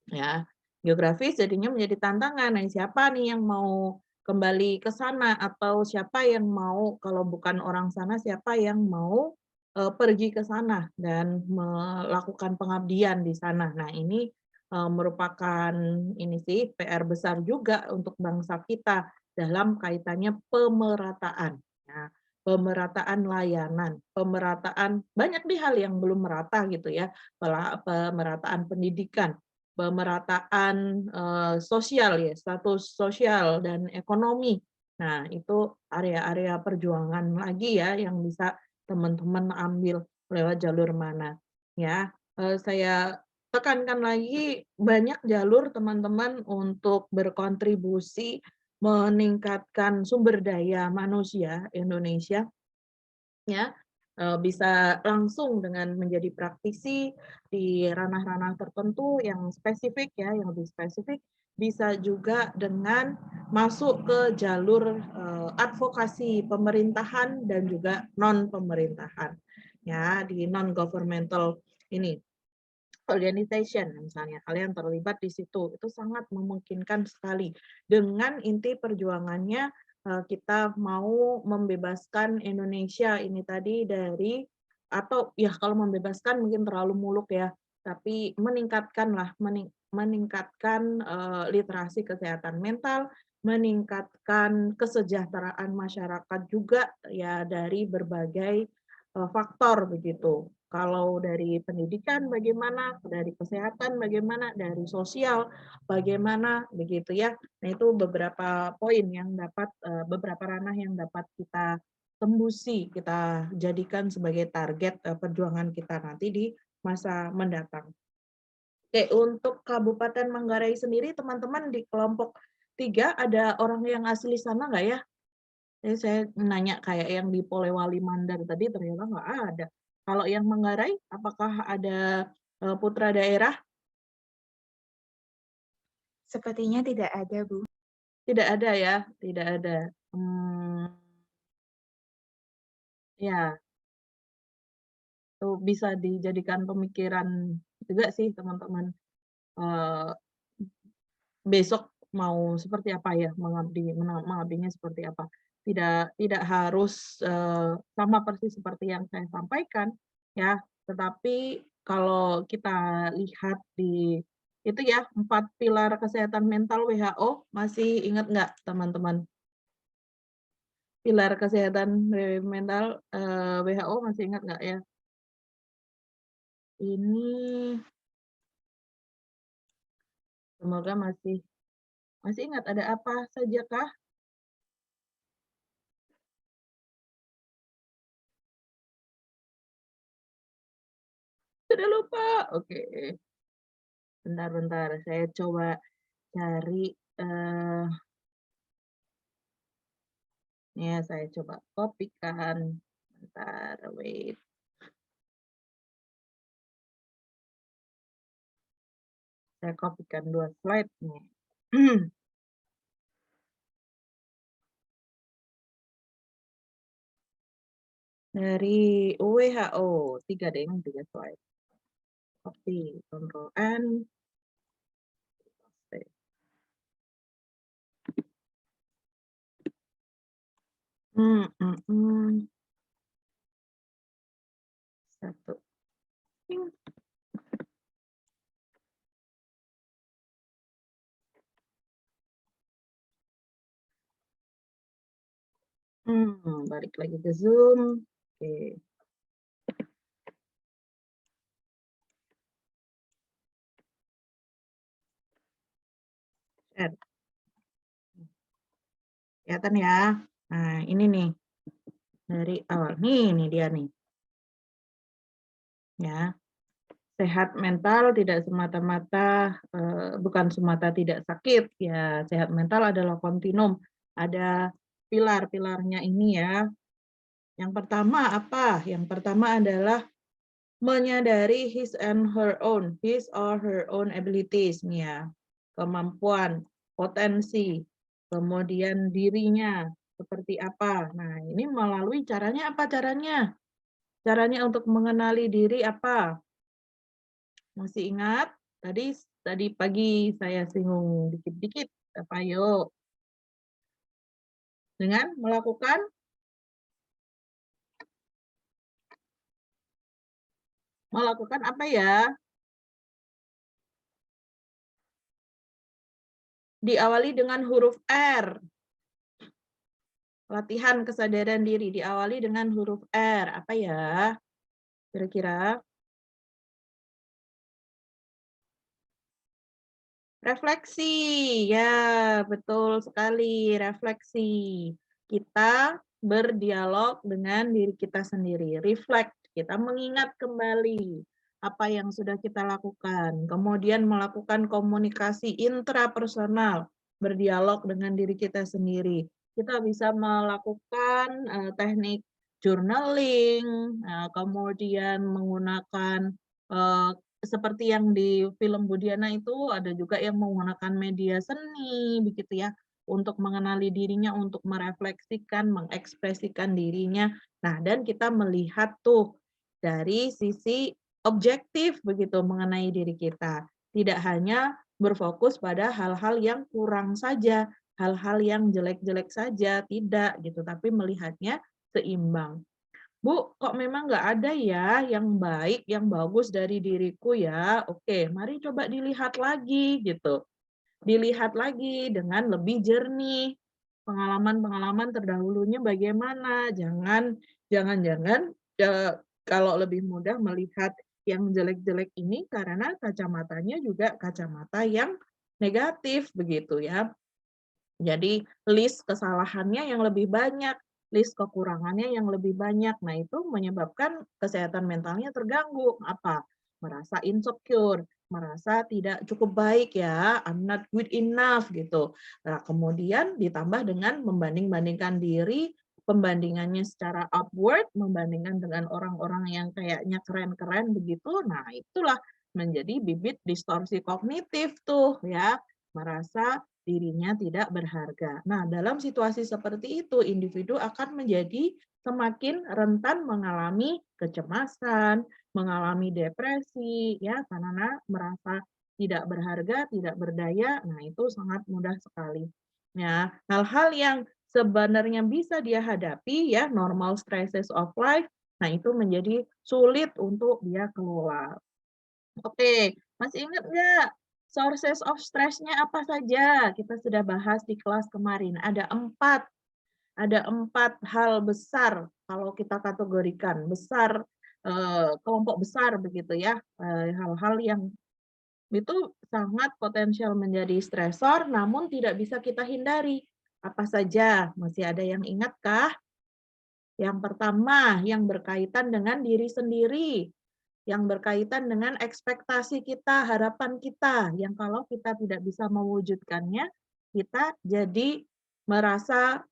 Ya, geografis jadinya menjadi tantangan. Nah, siapa nih yang mau kembali ke sana, atau siapa yang mau, kalau bukan orang sana, siapa yang mau pergi ke sana dan melakukan pengabdian di sana. Nah, ini merupakan ini sih PR besar juga untuk bangsa kita dalam kaitannya pemerataan. Nah, pemerataan layanan, pemerataan banyak di hal yang belum merata gitu ya, pemerataan pendidikan, pemerataan sosial ya, status sosial dan ekonomi. Nah, itu area-area perjuangan lagi ya yang bisa teman-teman ambil lewat jalur mana. Ya, saya tekankan lagi banyak jalur teman-teman untuk berkontribusi meningkatkan sumber daya manusia Indonesia. Ya, bisa langsung dengan menjadi praktisi di ranah-ranah tertentu yang spesifik ya, yang lebih spesifik, bisa juga dengan masuk ke jalur advokasi pemerintahan dan juga non pemerintahan ya, di non governmental ini organization misalnya, kalian terlibat di situ, itu sangat memungkinkan sekali. Dengan inti perjuangannya kita mau membebaskan Indonesia ini tadi dari, atau ya kalau membebaskan mungkin terlalu muluk ya, tapi meningkatkanlah, meningkatkan literasi kesehatan mental, meningkatkan kesejahteraan masyarakat juga ya dari berbagai faktor begitu. Kalau dari pendidikan bagaimana, dari kesehatan bagaimana, dari sosial bagaimana begitu ya. Nah, itu beberapa poin yang dapat beberapa ranah yang dapat kita tembusi, kita jadikan sebagai target perjuangan kita nanti di masa mendatang. Oke, untuk Kabupaten Manggarai sendiri, teman-teman di kelompok 3 ada orang yang asli sana nggak ya? Jadi saya nanya kayak yang di Polewali Mandar tadi ternyata nggak ada. Kalau yang Manggarai, apakah ada putra daerah? Sepertinya tidak ada, Bu. Tidak ada ya, tidak ada. Ya, itu bisa dijadikan pemikiran juga sih teman-teman. Besok mau seperti apa ya mengabdinya seperti apa. Tidak harus sama persis seperti yang saya sampaikan ya, tetapi kalau kita lihat di itu ya 4 pilar kesehatan mental WHO, masih ingat nggak teman-teman? Pilar kesehatan mental WHO masih ingat nggak ya? Ini semoga masih ingat ada apa saja kah? Sudah lupa. Oke. Bentar, saya coba cari ya saya coba kopikan. Bentar, wait. Saya kopikan 2 slide nih. Dari WHO, 3 deh, 3 slide. Copy, Ctrl N. Satu. Balik lagi ke Zoom. Oke. Share. Kelihatan ya. Nah, ini nih. Dari awal. Nih dia nih. Ya. Sehat mental tidak semata-mata bukan semata tidak sakit ya, sehat mental adalah kontinum, ada pilar-pilarnya ini ya. Yang pertama apa? Yang pertama adalah menyadari his or her own abilities nih ya, kemampuan, potensi, kemudian dirinya seperti apa. Nah, ini melalui caranya apa caranya? Caranya untuk mengenali diri apa? Masih ingat? Tadi pagi saya singgung dikit-dikit. Apa yuk? Dengan melakukan apa ya? Diawali dengan huruf R. Latihan kesadaran diri diawali dengan huruf R. Apa ya? Kira-kira? Refleksi, ya betul sekali, refleksi. Kita berdialog dengan diri kita sendiri, reflect, kita mengingat kembali apa yang sudah kita lakukan, kemudian melakukan komunikasi intrapersonal, berdialog dengan diri kita sendiri. Kita bisa melakukan teknik journaling, kemudian menggunakan seperti yang di film Budiana itu ada juga yang menggunakan media seni begitu ya untuk mengenali dirinya, untuk merefleksikan, mengekspresikan dirinya. Nah, dan kita melihat tuh dari sisi objektif begitu mengenai diri kita. Tidak hanya berfokus pada hal-hal yang kurang saja, hal-hal yang jelek-jelek saja, tidak gitu, tapi melihatnya seimbang. Bu, kok memang nggak ada ya yang baik, yang bagus dari diriku ya? Oke, mari coba dilihat lagi gitu. Dilihat lagi dengan lebih jernih. Pengalaman-pengalaman terdahulunya bagaimana? Jangan-jangan kalau lebih mudah melihat yang jelek-jelek ini karena kacamatanya juga kacamata yang negatif begitu ya. Jadi list kesalahannya yang lebih banyak, list kekurangannya yang lebih banyak. Nah, itu menyebabkan kesehatan mentalnya terganggu. Apa? Merasa insecure, merasa tidak cukup baik ya, I'm not good enough gitu. Nah, kemudian ditambah dengan membanding-bandingkan diri, pembandingannya secara upward, membandingkan dengan orang-orang yang kayaknya keren-keren begitu. Nah, itulah menjadi bibit distorsi kognitif tuh ya, merasa dirinya tidak berharga. Nah, dalam situasi seperti itu, individu akan menjadi semakin rentan mengalami kecemasan, mengalami depresi, ya, karena merasa tidak berharga, tidak berdaya. Nah, itu sangat mudah sekali. Ya, hal-hal yang sebenarnya bisa dia hadapi, ya, normal stresses of life, nah itu menjadi sulit untuk dia kelola. Oke, masih ingat nggak? Sources of stress-nya apa saja? Kita sudah bahas di kelas kemarin. Ada 4 hal besar kalau kita kategorikan. Besar, kelompok besar begitu ya. Hal-hal yang itu sangat potensial menjadi stresor, namun tidak bisa kita hindari. Apa saja? Masih ada yang ingatkah? Yang pertama, yang berkaitan dengan diri sendiri, yang berkaitan dengan ekspektasi kita, harapan kita, yang kalau kita tidak bisa mewujudkannya, kita jadi merasa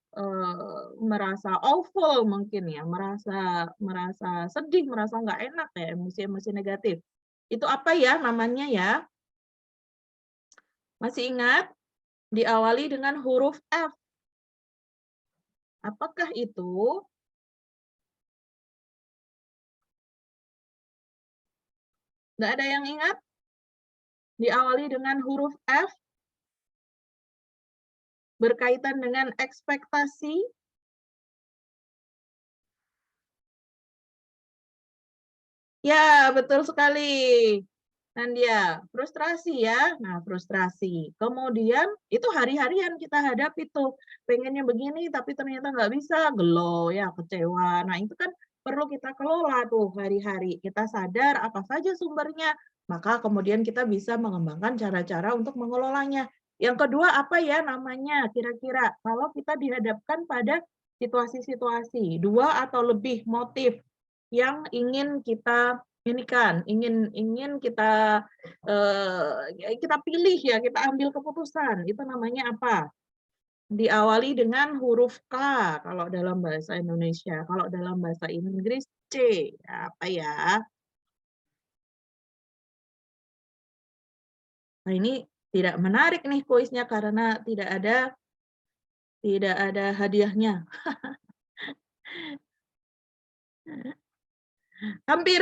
awful mungkin ya, merasa sedih, merasa nggak enak ya, emosi-emosi negatif. Itu apa ya namanya ya? Masih ingat? Diawali dengan huruf F. Apakah itu? Nggak ada yang ingat? Diawali dengan huruf F, berkaitan dengan ekspektasi. Ya, betul sekali. Nandia, frustrasi ya. Nah, frustrasi. Kemudian, itu hari-harian kita hadapi tuh. Pengennya begini, tapi ternyata nggak bisa. Gelo, ya, kecewa. Nah, itu kan perlu kita kelola tuh hari-hari. Kita sadar apa saja sumbernya. Maka kemudian kita bisa mengembangkan cara-cara untuk mengelolanya. Yang kedua, apa ya namanya? Kira-kira kalau kita dihadapkan pada situasi-situasi, 2 atau lebih motif yang ingin kita ini kan, ingin kita kita pilih ya, kita ambil keputusan, itu namanya apa? Diawali dengan huruf K kalau dalam bahasa Indonesia, kalau dalam bahasa Inggris C. Apa ya? Nah, ini tidak menarik nih kuisnya karena tidak ada hadiahnya. Hampir,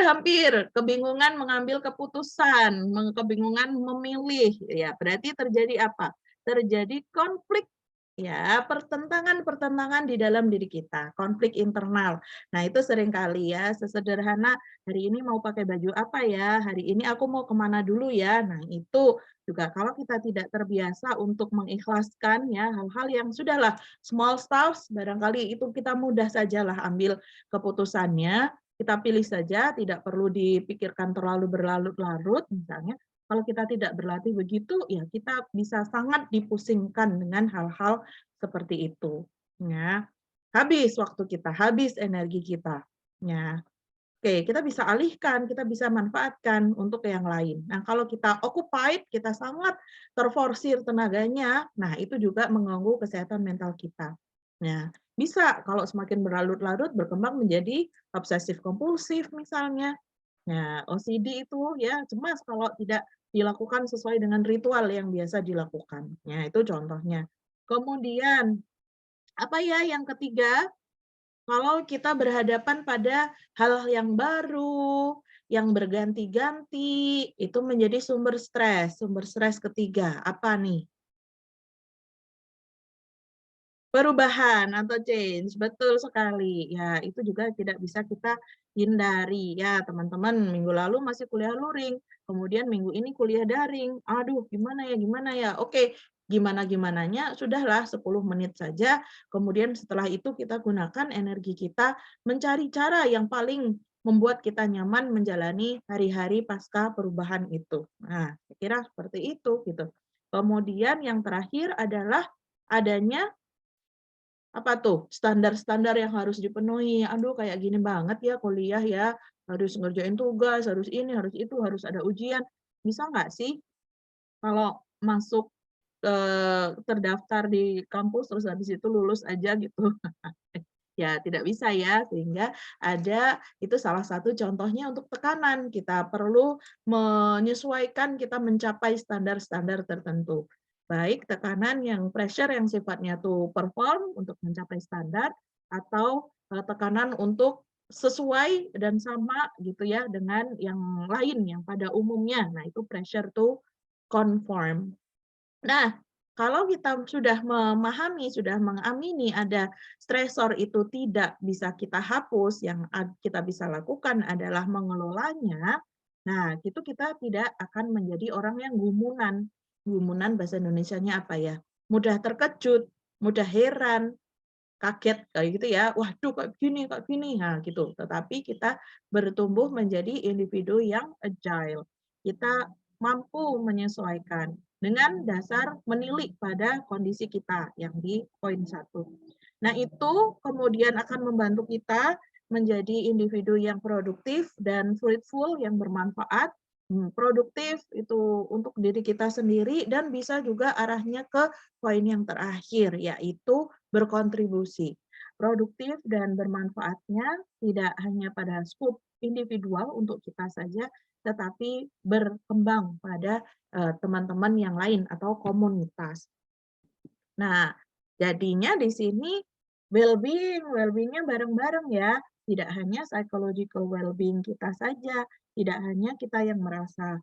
kebingungan mengambil keputusan, kebingungan memilih, ya berarti terjadi apa? Terjadi konflik, ya pertentangan di dalam diri kita, konflik internal. Nah itu seringkali ya, sesederhana hari ini mau pakai baju apa ya, hari ini aku mau kemana dulu ya. Nah itu juga kalau kita tidak terbiasa untuk mengikhlaskan ya hal-hal yang sudahlah small stuff, barangkali itu kita mudah sajalah ambil keputusannya. Kita pilih saja, tidak perlu dipikirkan terlalu berlarut-larut, misalnya. Kalau kita tidak berlatih begitu, ya kita bisa sangat dipusingkan dengan hal-hal seperti itu. Ya. Habis waktu kita, habis energi kita. Ya. Oke, kita bisa alihkan, kita bisa manfaatkan untuk yang lain. Nah, kalau kita occupied, kita sangat terforsir tenaganya, nah itu juga mengganggu kesehatan mental kita. Nah, bisa kalau semakin berlarut-larut berkembang menjadi obsesif kompulsif misalnya. Nah, OCD itu ya cemas kalau tidak dilakukan sesuai dengan ritual yang biasa dilakukan. Ya, itu contohnya. Kemudian apa ya yang ketiga? Kalau kita berhadapan pada hal yang baru, yang berganti-ganti, itu menjadi sumber stres. Sumber stres ketiga, apa nih? Perubahan atau change, betul sekali. Ya, itu juga tidak bisa kita hindari. Ya, teman-teman, minggu lalu masih kuliah luring, kemudian minggu ini kuliah daring. Aduh, gimana ya? Oke, gimana-gimananya sudahlah 10 menit saja, kemudian setelah itu kita gunakan energi kita mencari cara yang paling membuat kita nyaman menjalani hari-hari pasca perubahan itu. Nah, saya kira seperti itu gitu. Kemudian yang terakhir adalah adanya apa tuh standar-standar yang harus dipenuhi. Aduh, kayak gini banget ya kuliah ya, harus ngerjain tugas, harus ini, harus itu, harus ada ujian. Bisa nggak sih kalau masuk terdaftar di kampus terus habis itu lulus aja gitu? Ya, tidak bisa ya, sehingga ada itu salah satu contohnya untuk tekanan. Kita perlu menyesuaikan kita mencapai standar-standar tertentu. Baik tekanan yang pressure yang sifatnya tuh perform untuk mencapai standar, atau tekanan untuk sesuai dan sama gitu ya dengan yang lain yang pada umumnya. Nah, itu pressure to conform. Nah, kalau kita sudah memahami, sudah mengamini ada stresor itu tidak bisa kita hapus, yang kita bisa lakukan adalah mengelolanya. Nah, itu kita tidak akan menjadi orang yang gumunan. Gumunan bahasa Indonesianya apa ya? Mudah terkejut, mudah heran, kaget kayak gitu ya. Waduh, kayak gini, kayak gini. Nah, gitu. Tetapi kita bertumbuh menjadi individu yang agile. Kita mampu menyesuaikan dengan dasar menilik pada kondisi kita yang di poin 1. Nah, itu kemudian akan membantu kita menjadi individu yang produktif dan fruitful, yang bermanfaat. Produktif itu untuk diri kita sendiri dan bisa juga arahnya ke poin yang terakhir, yaitu berkontribusi. Produktif dan bermanfaatnya tidak hanya pada skup individual untuk kita saja, tetapi berkembang pada teman-teman yang lain atau komunitas. Nah, jadinya di sini well-being-nya bareng-bareng ya. Tidak hanya psychological well-being kita saja, tidak hanya kita yang merasa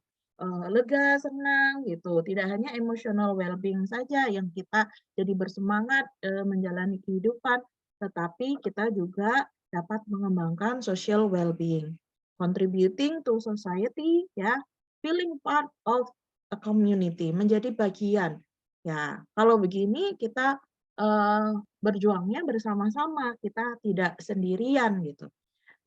lega, senang gitu. Tidak hanya emotional well-being saja yang kita jadi bersemangat menjalani kehidupan, tetapi kita juga dapat mengembangkan social well-being. Contributing to society ya, feeling part of a community, menjadi bagian. Ya, kalau begini kita berjuangnya bersama-sama, kita tidak sendirian gitu.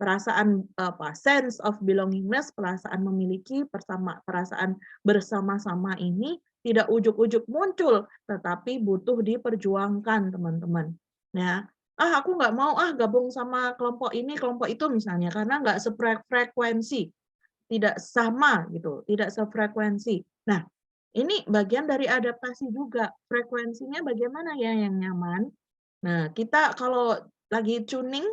Perasaan sense of belongingness, perasaan memiliki perasaan bersama-sama ini tidak ujuk-ujuk muncul, tetapi butuh diperjuangkan teman-teman. Nah, aku nggak mau gabung sama kelompok ini, kelompok itu misalnya, karena nggak sefrekuensi, tidak sama gitu, tidak sefrekuensi. Nah, ini bagian dari adaptasi juga. Frekuensinya bagaimana ya yang nyaman? Nah, kita kalau lagi tuning,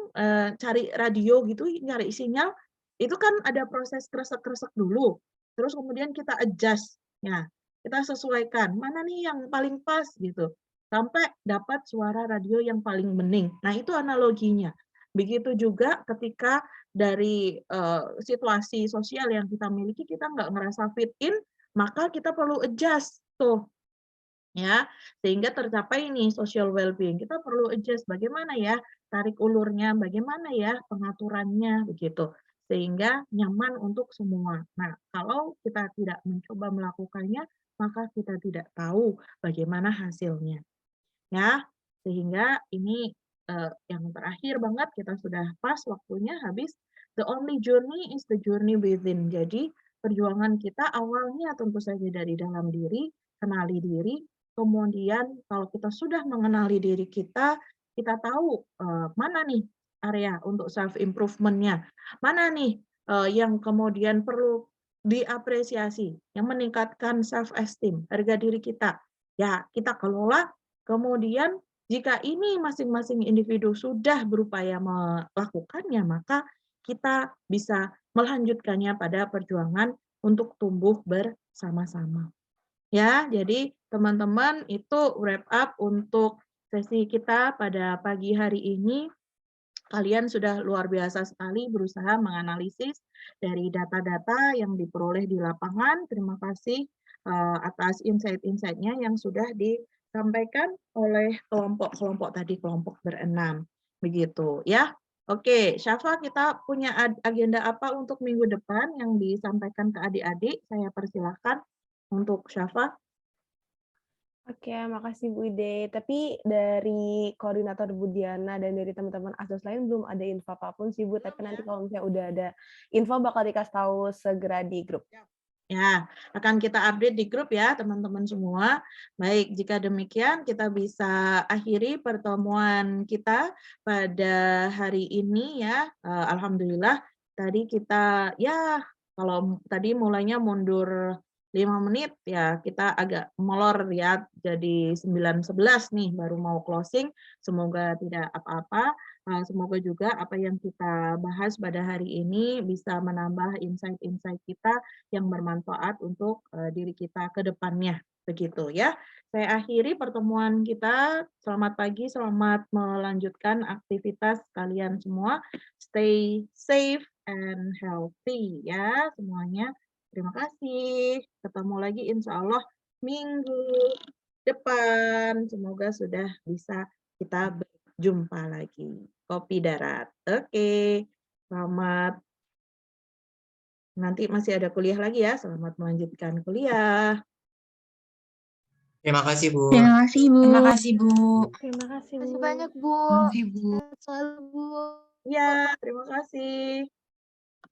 cari radio gitu, nyari sinyal, itu kan ada proses kresek-kresek dulu. Terus kemudian kita adjust. Ya, kita sesuaikan. Mana nih yang paling pas gitu. Sampai dapat suara radio yang paling bening. Nah, itu analoginya. Begitu juga ketika dari situasi sosial yang kita miliki, kita nggak ngerasa fit in, maka kita perlu adjust tuh ya, sehingga tercapai ini social well-being. Kita perlu adjust bagaimana ya tarik ulurnya, bagaimana ya pengaturannya begitu, sehingga nyaman untuk semua. Nah, kalau kita tidak mencoba melakukannya, maka kita tidak tahu bagaimana hasilnya. Ya, sehingga ini yang terakhir banget, kita sudah pas waktunya habis. The only journey is the journey within. Jadi perjuangan kita awalnya tentu saja dari dalam diri, kenali diri, kemudian kalau kita sudah mengenali diri kita tahu mana nih area untuk self improvement-nya, mana nih yang kemudian perlu diapresiasi, yang meningkatkan self esteem, harga diri kita. Ya, kita kelola. Kemudian jika ini masing-masing individu sudah berupaya melakukannya, maka kita bisa melanjutkannya pada perjuangan untuk tumbuh bersama-sama. Ya, jadi teman-teman itu wrap up untuk sesi kita pada pagi hari ini. Kalian sudah luar biasa sekali berusaha menganalisis dari data-data yang diperoleh di lapangan. Terima kasih atas insight-insight-nya yang sudah disampaikan oleh kelompok-kelompok tadi, kelompok berenam. Begitu ya. Oke, Syafa, kita punya agenda apa untuk minggu depan yang disampaikan ke adik-adik? Saya persilahkan untuk Syafa. Oke, makasih Bu Ide. Tapi dari koordinator Bu Diana dan dari teman-teman ASUS lain belum ada info apapun sih Bu, tapi nanti kalau misalnya udah ada info bakal dikasih tahu segera di grup. Ya, akan kita update di grup ya teman-teman semua. Baik, jika demikian kita bisa akhiri pertemuan kita pada hari ini ya. Alhamdulillah tadi kita ya kalau tadi mulainya mundur 5 menit ya kita agak molor ya jadi 9:11 nih baru mau closing. Semoga tidak apa-apa. Semoga juga apa yang kita bahas pada hari ini bisa menambah insight-insight kita yang bermanfaat untuk diri kita ke depannya, begitu ya. Saya akhiri pertemuan kita. Selamat pagi, selamat melanjutkan aktivitas kalian semua. Stay safe and healthy ya semuanya. Terima kasih. Ketemu lagi insya Allah minggu depan. Semoga sudah bisa kita berjumpa lagi. Kopi darat. Oke. Selamat. Nanti masih ada kuliah lagi ya. Selamat melanjutkan kuliah. Terima kasih, Bu. Terima kasih, Bu. Terima kasih, Bu. Terima kasih, Terima kasih Bu. banyak, Bu. Terima kasih, Bu. Sehat selalu, Bu. Ya, terima kasih.